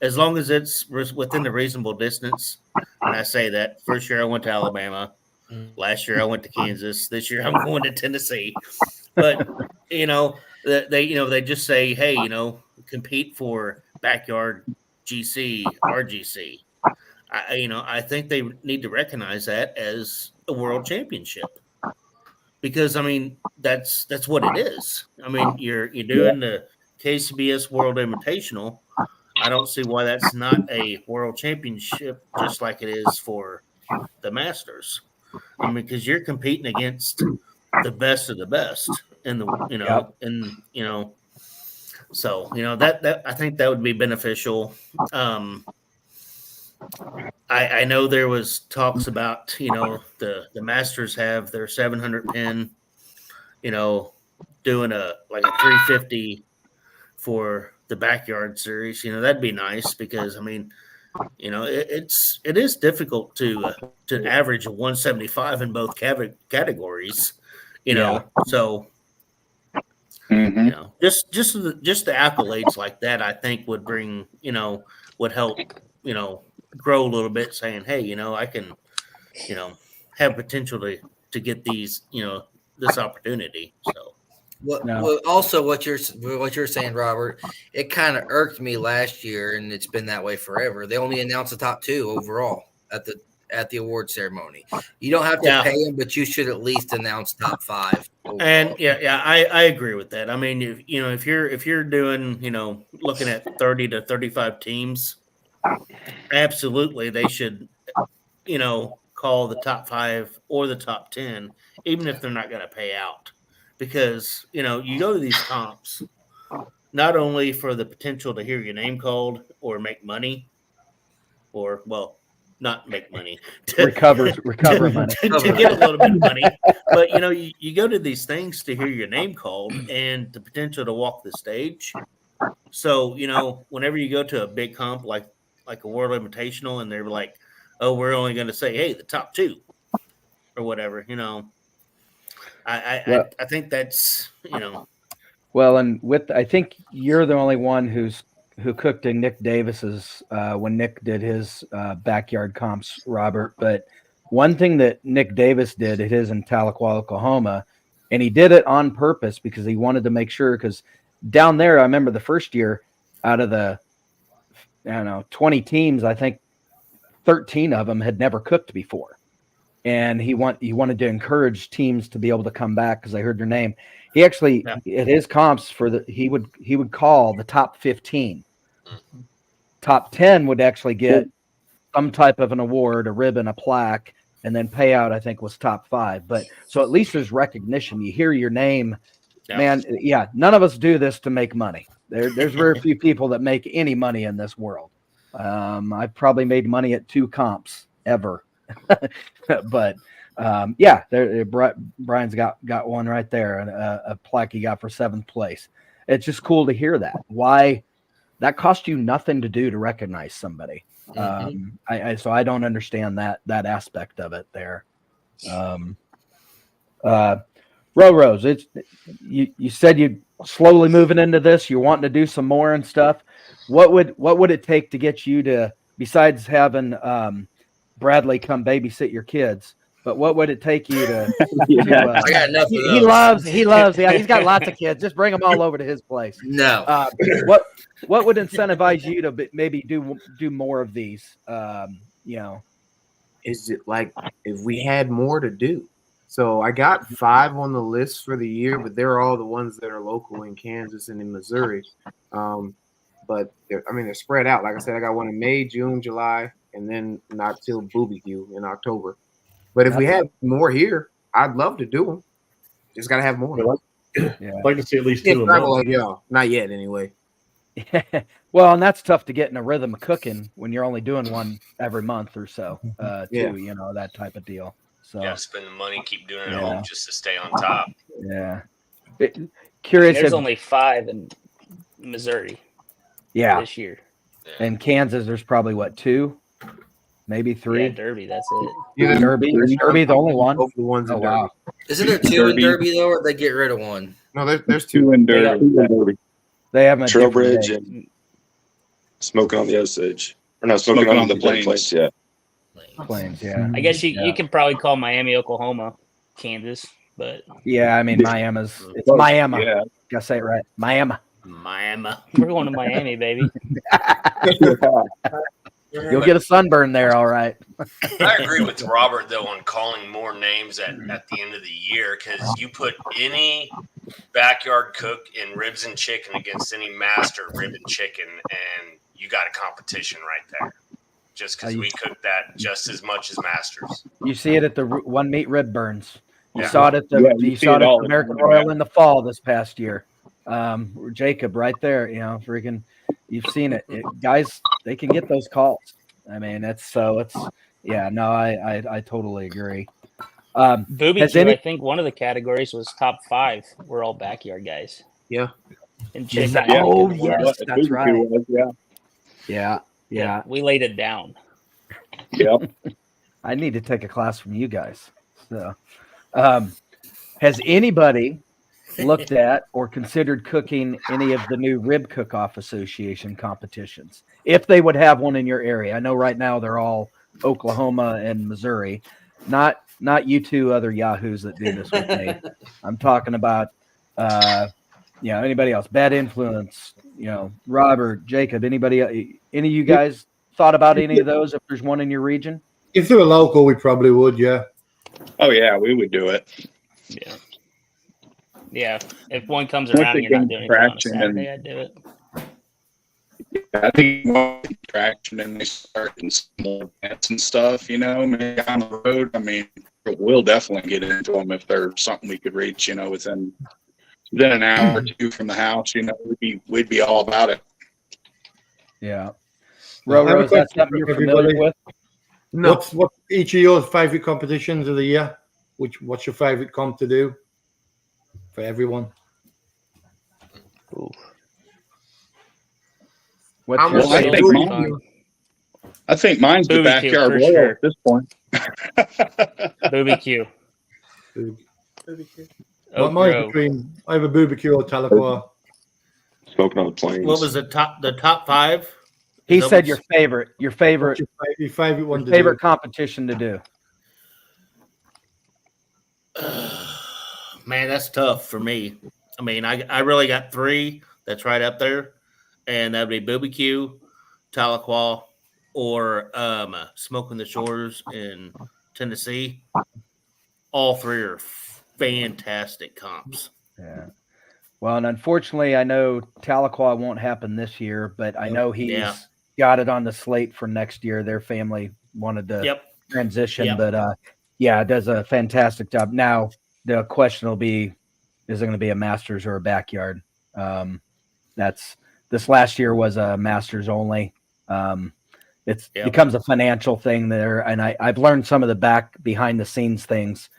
as long as it's within the reasonable distance. And I say that first year I went to Alabama, last year I went to Kansas, this year I'm going to Tennessee. But they just say, hey, compete for backyard GC, RGC. I think they need to recognize that as a world championship, because I mean that's what it is. I mean you're doing the KCBS World Invitational. I don't see why that's not a world championship, just like it is for the Masters. I mean, because you're competing against the best of the best in the so that I think that would be beneficial. I know there was talks about the Masters have their 700 pin, doing a 350 for the backyard series. That'd be nice, because I mean, it is difficult to average a 175 in both categories. So just the accolades like that, I think would bring would help grow a little bit, saying, hey, I can have potential to get these this opportunity. So. Well, also what you're saying, Robert, it kind of irked me last year, and it's been that way forever. They only announced the top two overall at the award ceremony. You don't have to pay them, but you should at least announce top five overall. And I agree with that. I mean, if you're doing looking at 30 to 35 teams, absolutely they should call the top 5 or the top 10, even if they're not going to pay out. Because, you go to these comps not only for the potential to hear your name called or make money, or, well, not make money. Recover money. To get a little bit of money. But, you go to these things to hear your name called and the potential to walk the stage. So, whenever you go to a big comp like like a World Invitational, and they're like, "Oh, we're only going to say, hey, the top 2 or whatever." I think that's Well, and I think you're the only one who cooked in Nick Davis's when Nick did his backyard comps, Robert. But one thing that Nick Davis did at his in Tahlequah, Oklahoma, and he did it on purpose because he wanted to make sure, because down there, I remember the first year, out of the 20 teams, I think 13 of them had never cooked before. And he wanted to encourage teams to be able to come back because I heard your name. He actually at his comps he would call the top 15. Top 10 would actually get some type of an award, a ribbon, a plaque, and then payout, I think, was top 5. But so at least there's recognition. You hear your name, man. Yeah, none of us do this to make money. There's very few people that make any money in this world. I've probably made money at 2 comps ever. But Brian's got one right there, and a plaque he got for 7th place. It's just cool to hear that. Why that cost you nothing to do to recognize somebody. So I don't understand that aspect of it there. Rose, you said you slowly moving into this. You're wanting to do some more and stuff. What would it take to get you to, besides having Bradley come babysit your kids, but what would it take you to? I got enough of those. He loves. Yeah, he's got lots of kids. Just bring them all over to his place. No. What would incentivize you to maybe do more of these? Is it like if we had more to do? So I got 5 on the list for the year, but they're all the ones that are local in Kansas and in Missouri. But they're spread out. Like I said, I got one in May, June, July, and then not till BBQ in October. But if we had more here, I'd love to do them. Just got to have more. I'd like to see at least 2 of them. Yeah, not yet anyway. Well, and that's tough to get in a rhythm of cooking when you're only doing one every month or so, too, that type of deal. So yeah, spend the money, keep doing it at home just to stay on top. Yeah. Curious. There's only 5 in Missouri. Yeah. This year. In Kansas, there's probably 2, maybe 3. Yeah, Derby, that's it. Yeah, Derby. Is Derby the only one? Both the ones in Derby. Isn't there 2 in Derby though, or they get rid of one? No, there's 2 in Derby. They have a Trailbridge and Smoking on the Osage. Or no, Smoking on the Plains. Yeah. Plains, yeah. I guess you can probably call Miami, Oklahoma, Kansas, but yeah, I mean it's Miami. Yeah. Gotta say it right. Miami. We're going to Miami, baby. You'll get a sunburn there, all right. I agree with Robert though on calling more names at the end of the year, because you put any backyard cook in ribs and chicken against any master rib and chicken, and you got a competition right there. Just because we cook that just as much as masters. You see it at the One Meat Rib Burns. You Yeah. saw it at the Yeah, saw it at all the American Royal in the fall this past year. Jacob right there, freaking you've seen it. Guys, they can get those calls. I mean, I totally agree. BBQ, I think one of the categories was top 5 were all backyard guys. Yeah. And chicken. Oh yes, that's right. Yeah. We laid it down. Yep. I need to take a class from you guys. So, has anybody looked at or considered cooking any of the new Rib Cookoff Association competitions? If they would have one in your area. I know right now they're all Oklahoma and Missouri. Not you 2 other yahoos that do this with me. I'm talking about anybody else. Bad Influence, Robert, Jacob, anybody, any of you guys thought about any of those if there's one in your region? If they were local, we probably would, yeah. Oh yeah, we would do it. Yeah. Yeah. If one comes around and you're not doing anything on a Saturday, I'd do it. I think once they get traction and they start in small events and stuff, maybe down the road. I mean, we'll definitely get into them if there's something we could reach, within an hour or 2 from the house. We'd be all about it. Yeah. Rose, that's something you're familiar with? No. What's each of your favorite competitions of the year? What's your favorite comp to do for everyone? What's your favorite? I think mine's the BBQ backyard for royal sure. at this point. BBQ. Well, Oak mine's Grove. between either BBQ or Tahlequah. Smoking on the plains. What was the top 5? He Is that said what's- your favorite What's your favorite one to favorite do? competition to do. Man, that's tough for me. I mean, I really got 3 that's right up there, and that'd be BBQ, Tahlequah, or Smoking the Shores in Tennessee. All 3 are fantastic comps. Yeah. Well, and unfortunately, I know Tahlequah won't happen this year, but I know he's got it on the slate for next year. Their family wanted to transition, but yeah, it does a fantastic job. Now, the question will be, is it going to be a Masters or a backyard? This last year was a Masters only. It becomes a financial thing there, and I've learned some of the behind the scenes things.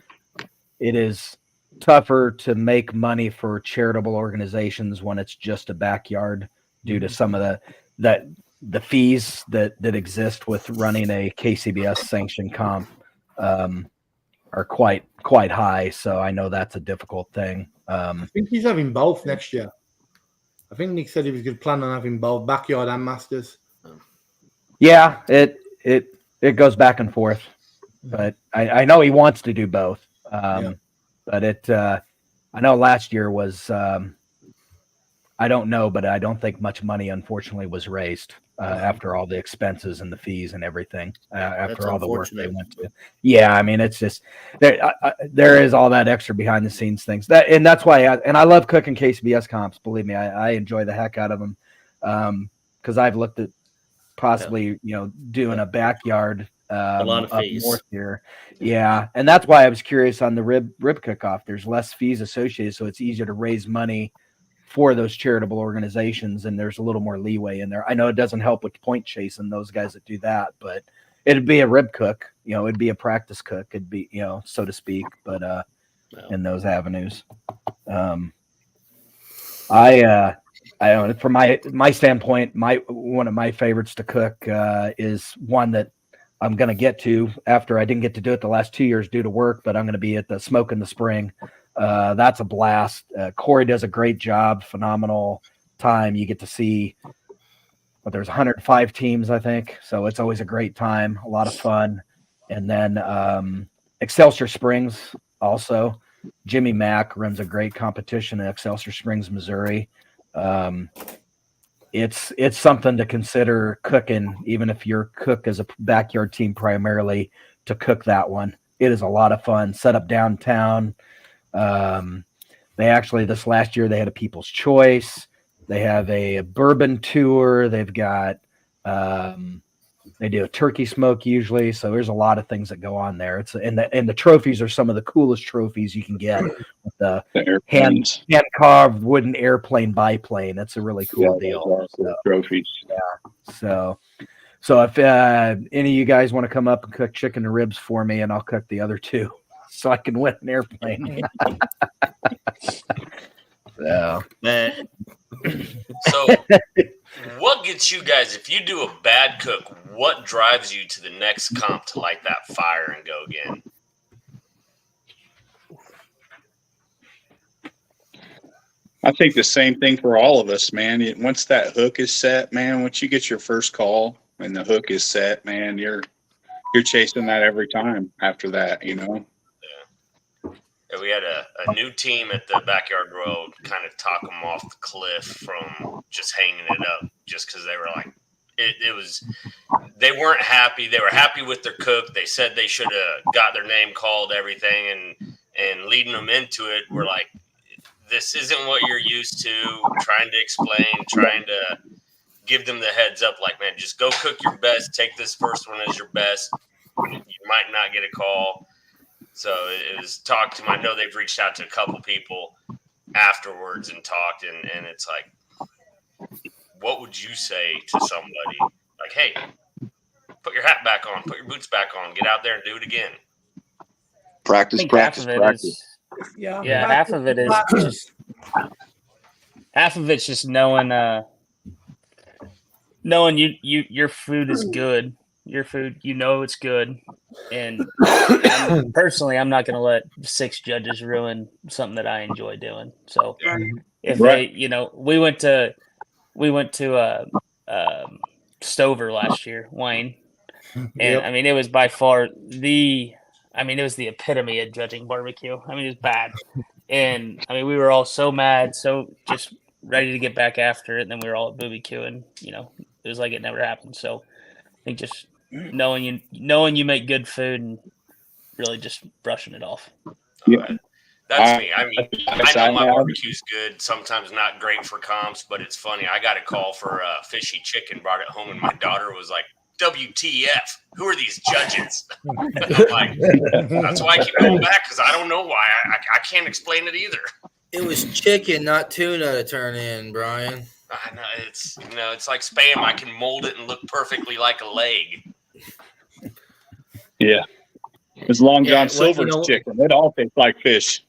It is tougher to make money for charitable organizations when it's just a backyard due to some of the fees that exist with running a KCBS sanctioned comp are quite high. So I know that's a difficult thing. I think he's having both next year. I think Nick said he was going to plan on having both backyard and Masters. Yeah, it goes back and forth, but I know he wants to do both. But I know last year was, I don't know, but I don't think much money, unfortunately, was raised after all the expenses and the fees and everything, after all the work they went to. Yeah, I mean, it's just, there is all that extra behind the scenes things. And that's why, I love cooking KCBS comps, believe me, I enjoy the heck out of them, because I've looked at possibly, doing a backyard a lot of up fees north here. Yeah, and that's why I was curious on the rib Cookoff. There's less fees associated, so it's easier to raise money for those charitable organizations, and there's a little more leeway in there. I know it doesn't help with point chasing those guys that do that, but it'd be a rib cook, it'd be a practice cook, it'd be, so to speak, but in those avenues. From my standpoint, one of my favorites to cook is one that I'm going to get to after I didn't get to do it the last 2 years due to work, but I'm going to be at the Smoke in the Spring. That's a blast. Corey does a great job, phenomenal time. You get to see, there's 105 teams, I think. So it's always a great time, a lot of fun. And then Excelsior Springs also. Jimmy Mack runs a great competition in Excelsior Springs, Missouri. It's something to consider cooking, even if your cook is a backyard team primarily, to cook that one. It is a lot of fun. Set up downtown. They actually, this last year, they had a People's Choice. They have a bourbon tour. They've got, they do a turkey smoke usually. So there's a lot of things that go on there. And the trophies are some of the coolest trophies you can get with the hand carved wooden airplane biplane. That's a really cool deal. Trophies. Yeah. So if any of you guys want to come up and cook chicken and ribs for me, and I'll cook the other 2 so I can win an airplane. So what gets you guys, if you do a bad cook, what drives you to the next comp to light that fire and go again? I think the same thing for all of us, man. Once that hook is set, man, once you get your first call and the hook is set, man, you're chasing that every time after that, Yeah, we had a new team at the Backyard Road kind of talk them off the cliff from just hanging it up just because they were like, they weren't happy. They were happy with their cook. They said they should have got their name called, everything, and leading them into it, we're like, this isn't what you're used to, trying to explain, trying to give them the heads up, like, man, just go cook your best. Take this first one as your best. You might not get a call. So it was talked to them. I know they've reached out to a couple people afterwards and talked, and it's like, what would you say to somebody? Like, hey, put your hat back on, put your boots back on, get out there and do it again. Practice. Yeah, half of it is just half of it's just knowing your food is good your food, you know it's good. And personally, I'm not going to let 6 judges ruin something that I enjoy doing. So if they, we went to Stover last year, Wayne, and I mean it was by far it was the epitome of judging barbecue. I mean, it was bad, and I mean we were all so mad, so just ready to get back after it. And then we were all at BBQ, and it was like it never happened. So I think just knowing you make good food and really just brushing it off. That's me. I mean, I know my barbecue's good. Sometimes not great for comps, but it's funny. I got a call for fishy chicken, brought it home, and my daughter was like, "WTF? Who are these judges?" I'm like, that's why I keep going back, because I don't know why. I can't explain it either. It was chicken, not tuna, to turn in, Brian. I know it's like Spam. I can mold it and look perfectly like a leg. Yeah. It's Long John Silver's chicken. It all tastes like fish.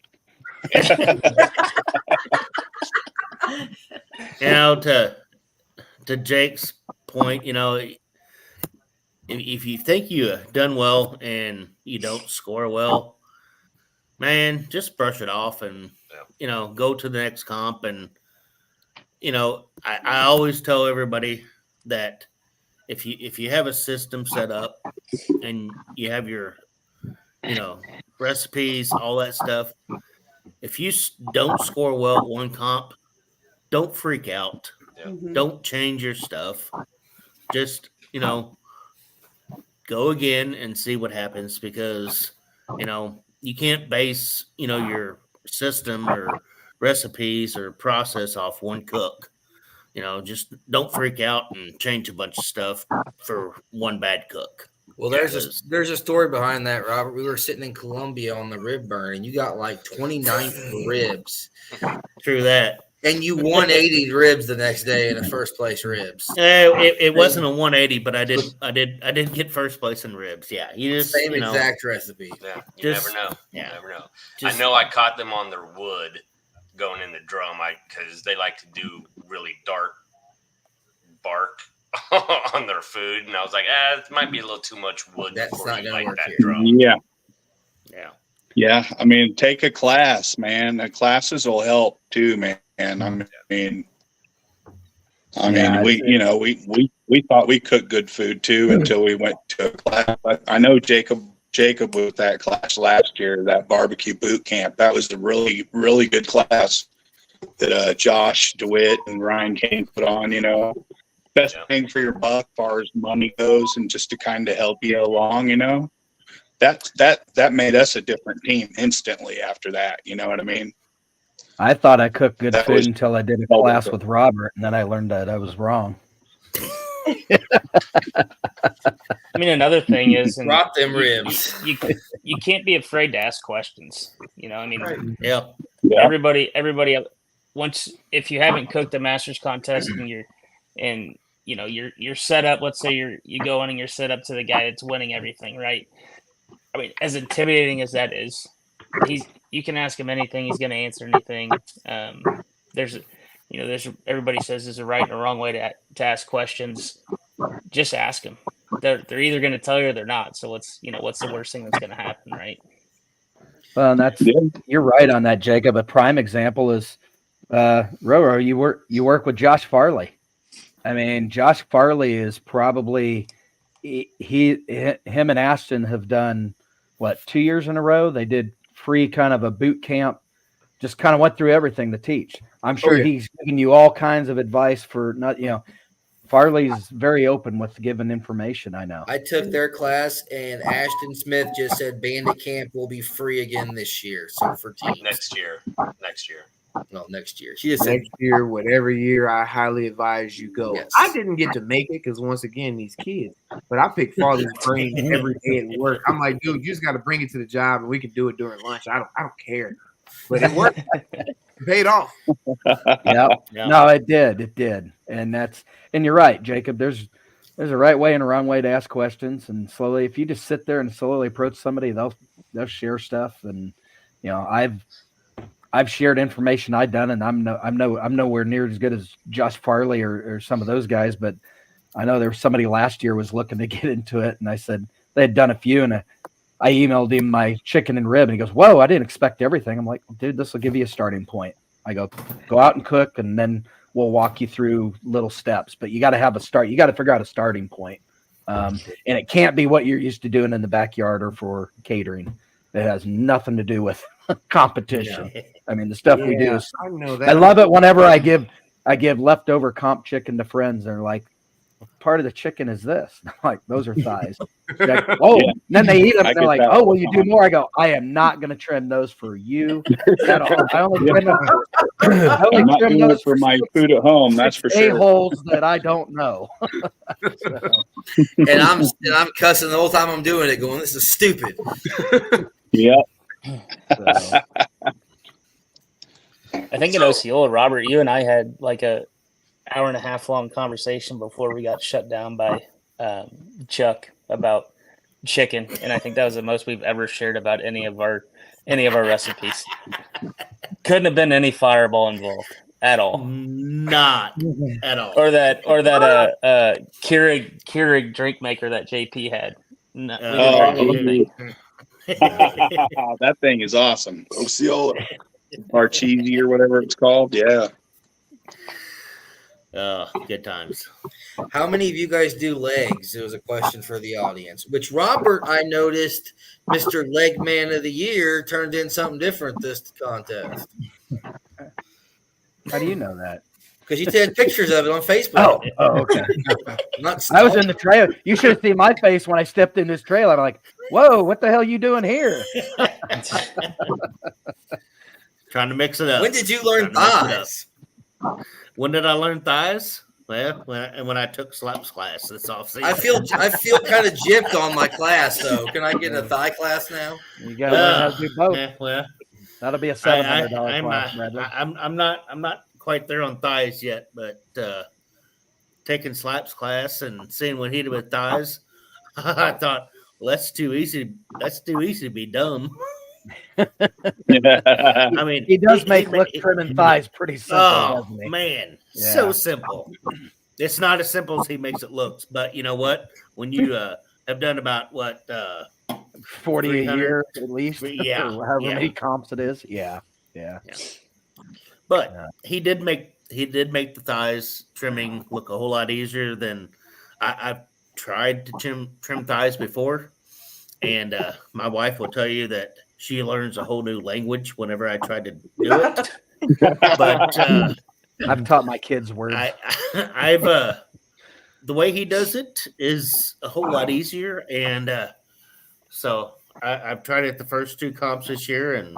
To Jake's point, if you think you done well and you don't score well, man, just brush it off and go to the next comp. And I always tell everybody that if you have a system set up and you have your recipes, all that stuff, if you don't score well at one comp, don't freak out. Don't change your stuff. Just go again and see what happens, because you can't base your system or recipes or process off one cook. Just don't freak out and change a bunch of stuff for one bad cook. Well, there's a story behind that, Robert. We were sitting in Columbia on the rib burn, and you got like 29 ribs. True that. And you won 80 ribs the next day in a first place ribs. It wasn't a 180, but I did get first place in ribs. Yeah, same exact recipe. Yeah, you never know. Yeah. You never know. I know I caught them on their wood going in the drum, because they like to do really dark bark on their food, and I was like, it might be a little too much wood. That's not gonna work that here. drum. Yeah. I mean, take a class, man. The classes will help too, man. We thought we cooked good food too until we went to a class. But I know Jacob with that class last year, that barbecue boot camp. That was a really, really good class that Josh DeWitt and Ryan Kane put on. Best thing for your buck as far as money goes, and just to kind of help you along. That made us a different team instantly after that. You know what I mean? I thought I cooked good food until I did a class with Robert, and then I learned that I was wrong. I mean, another thing is, drop them ribs. You can't be afraid to ask questions. Yeah. Everybody. Once, if you haven't cooked a Masters contest and you're set up, let's say you go in and you're set up to the guy that's winning everything, right? I mean, as intimidating as that is, you can ask him anything, he's going to answer anything. There's everybody says there's a right and a wrong way to ask questions. Just ask them. They're either going to tell you or they're not. So what's the worst thing that's going to happen, right? Well, you're right on that, Jacob. A prime example is Roro. You work with Josh Farley. I mean, Josh Farley is probably him and Ashton have done 2 years in a row. They did free kind of a boot camp, just kind of went through everything to teach. I'm sure he's giving you all kinds of advice for Farley's very open with giving information. I know. I took their class, and Ashton Smith just said Bandit Camp will be free again this year. So for teams. Next year. No, next year. She just said next year, whatever year, I highly advise you go. Yes. I didn't get to make it because once again, these kids. But I pick Farley's brain every day at work. I'm like, dude, you just got to bring it to the job, and we can do it during lunch. I don't care. But it worked. It paid off. Yeah. No, it did. And you're right, Jacob. There's a right way and a wrong way to ask questions, and slowly, if you just sit there and slowly approach somebody, they'll share stuff. And I've shared information I've done, and I'm nowhere near as good as Josh Farley or some of those guys, but I know there was somebody last year was looking to get into it, and I said they had done a few, and I emailed him my chicken and rib, and he goes, "Whoa, I didn't expect everything." I'm like, "Dude, this will give you a starting point." I go out and cook, and then we'll walk you through little steps. But you got to have a start. You got to figure out a starting point, and it can't be what you're used to doing in the backyard or for catering. It has nothing to do with competition. Yeah. I mean, the stuff we do is. I know that. I love it whenever I give leftover comp chicken to friends. They're like, part of the chicken is this. I'm like, those are thighs. Like, oh, yeah. Then they eat them. They're like, oh, will you do more? I go, I am not going to trim those for you at all. I only trim them. I only trim those for my food at home. That's for sure. A-holes that I don't know. And I'm cussing the whole time I'm doing it, going, this is stupid. Yeah. So. I think in Osceola, Robert, you and I had like a hour and a half long conversation before we got shut down by Chuck about chicken, and I think that was the most we've ever shared about any of our recipes. Couldn't have been any fireball involved at all. Not at all. Or that Keurig drink maker that JP had. No, that thing is awesome. Osceola. Or cheesy or whatever it's called. Yeah. Good times. How many of you guys do legs? It was a question for the audience. Which Robert, I noticed, Mr. Leg Man of the Year, turned in something different this contest. How do you know that? Because you had pictures of it on Facebook. Oh, okay. I was in the trailer. You should have seen my face when I stepped in this trailer. I'm like, whoa, what the hell are you doing here? Trying to mix it up. When did you learn thighs? When did I learn thighs? Well, when I took slaps class this offseason. I feel kind of gypped on my class though. Can I get a thigh class now? You got to learn how to do both. Yeah, well, that'll be a $700 class. I'm not quite there on thighs yet, but taking slaps class and seeing what he did with thighs, I thought, well, that's too easy. That's too easy to be dumb. I mean, he does make trimming thighs pretty simple. Oh man, so simple. It's not as simple as he makes it look. But you know what? When you have done about 40 a year at least, yeah, however many comps it is, yeah. But he did make the thighs trimming look a whole lot easier than I've tried to trim thighs before, and my wife will tell you that she learns a whole new language whenever I try to do it. But I've taught my kids words. I've the way he does it is a whole lot easier, and so I've tried it the first 2 comps this year, and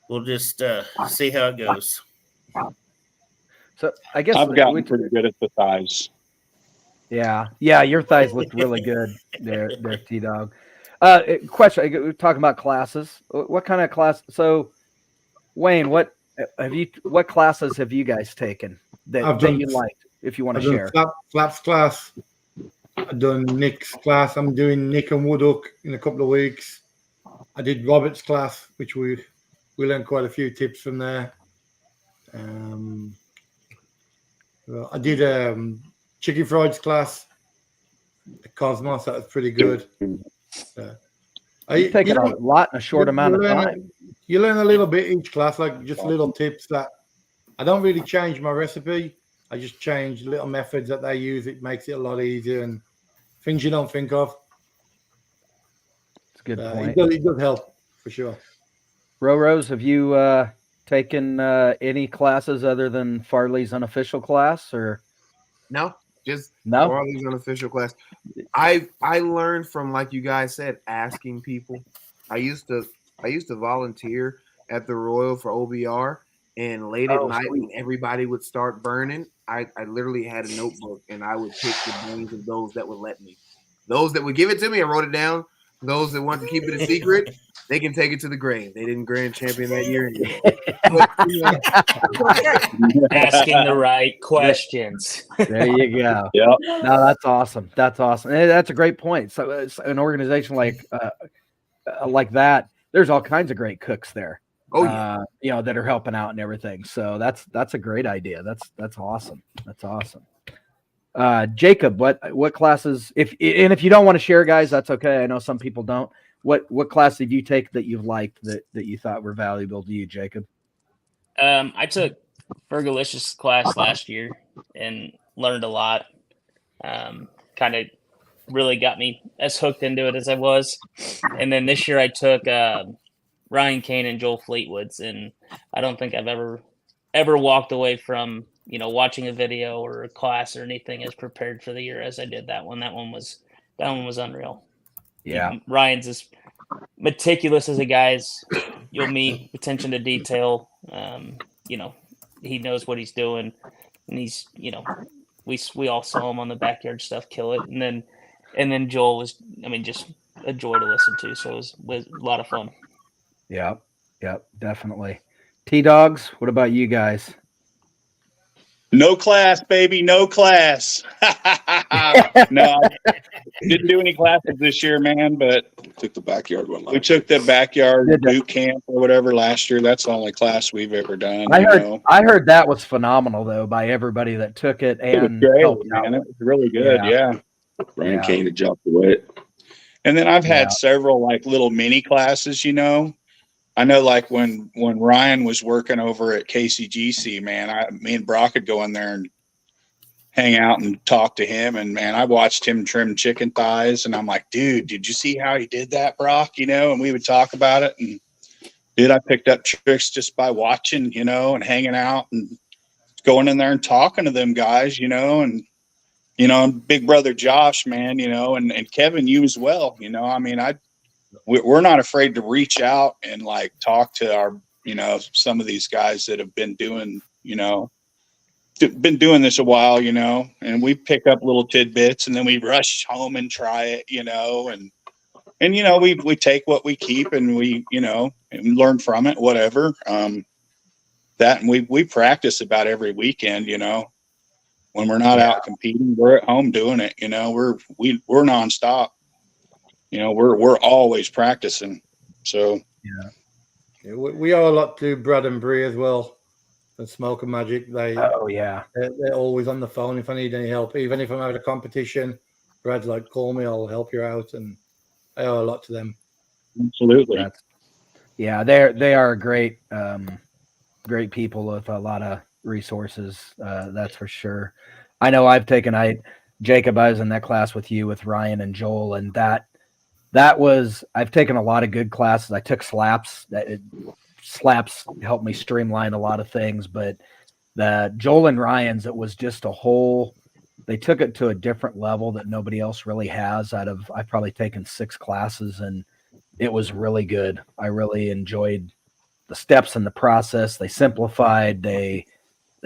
we'll just see how it goes. So I guess I've gotten pretty good at the thighs. Yeah, your thighs looked really good there, T-Dawg. Question: we're talking about classes. What kind of class? So, Wayne, what classes have you guys taken that you liked? If you want to share, Flaps class. I've done Nick's class. I'm doing Nick and Woodhook in a couple of weeks. I did Robert's class, which we learned quite a few tips from there. I did Chicken Fried's class at Cosmos. That was pretty good. You take a lot in a short amount of time. You learn a little bit each class, like just little tips that I don't really change my recipe. I just change little methods that they use. It makes it a lot easier and things you don't think of. It's a good point. It does help for sure. Rose, have you taken any classes other than Farley's unofficial class, or no? Just Farley's unofficial class. I learned from, like you guys said, asking people. I used to volunteer at the Royal for OBR, and late at night when everybody would start burning, I literally had a notebook and I would pick the names of those that would let me. Those that would give it to me, I wrote it down. Those that want to keep it a secret, they can take it to the grave. They didn't grand champion that year. Asking the right questions. There you go. Yeah. No, that's awesome. That's awesome. And that's a great point. So it's an organization like that, there's all kinds of great cooks there. Oh yeah. That are helping out and everything. So that's a great idea. That's awesome. That's awesome. Jacob, what classes? If you don't want to share, guys, that's okay. I know some people don't. What class did you take that you've liked that you thought were valuable to you, Jacob? I took Fergalicious class last year and learned a lot. Kind of really got me as hooked into it as I was. And then this year I took Ryan Kane and Joel Fleetwood's, and I don't think I've ever walked away from watching a video or a class or anything as prepared for the year as I did that one. That one was unreal. Yeah, Ryan's as meticulous as a guy's you'll meet, attention to detail. He knows what he's doing, and he's we all saw him on the backyard stuff kill it, and then Joel was just a joy to listen to. So it was a lot of fun. Yeah, definitely. T-Dawgs, what about you guys? No class, baby, no class. No, didn't do any classes this year, man. But took the backyard one. We took the backyard boot camp or whatever last year. That's the only class we've ever done. I heard that was phenomenal though by everybody that took it, and it was great, man. It was really good. Yeah. Ryan Kane and Josh DeWitt. And then I've had several like little mini classes. I know, like when Ryan was working over at KCGC, man, me and Brock would go in there and hang out and talk to him. And man, I watched him trim chicken thighs, and I'm like, dude, did you see how he did that, Brock? And we would talk about it. And dude, I picked up tricks just by watching, and hanging out and going in there and talking to them guys, and big brother Josh, man, and Kevin, you as well. We're not afraid to reach out and like talk to our, some of these guys that have been doing, this a while, and we pick up little tidbits and then we rush home and try it, and we take what we keep and we, and learn from it, whatever. That, and we practice about every weekend, when we're not out competing, we're at home doing it, we're nonstop. We're always practicing. So we owe a lot to Brad and Bree as well. And Smoke and Magic. They're always on the phone if I need any help. Even if I'm out of competition, Brad's like, call me, I'll help you out. And I owe a lot to them. Absolutely. They are great people with a lot of resources. That's for sure. I know Jacob, I was in that class with you with Ryan and Joel, and I've taken a lot of good classes. I took slaps. Slaps helped me streamline a lot of things, but the Joel and Ryan's, it was just they took it to a different level that nobody else really has. I've probably taken 6 classes, and it was really good. I really enjoyed the steps in the process. They simplified. They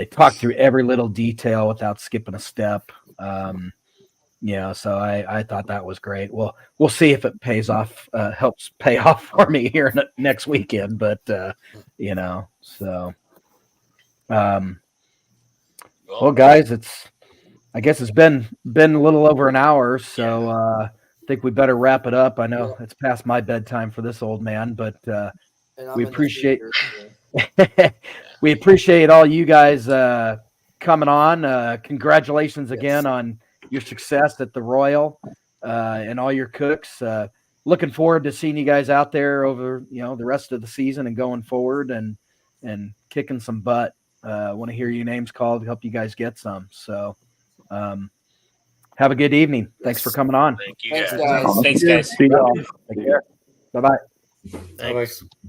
talked through every little detail without skipping a step. So I thought that was great. Well, we'll see if it pays off, helps pay off for me here next weekend. But well, guys, I guess it's been a little over an hour, so I think we better wrap it up. I know it's past my bedtime for this old man, but we appreciate we appreciate all you guys coming on. Congratulations again on your success at the Royal and all your cooks. Looking forward to seeing you guys out there over the rest of the season and going forward and kicking some butt. Want to hear your names called, help you guys get some. So have a good evening. Thanks for coming on. Thank you guys. Thanks guys. Take care. Bye-bye. Thanks. Bye-bye.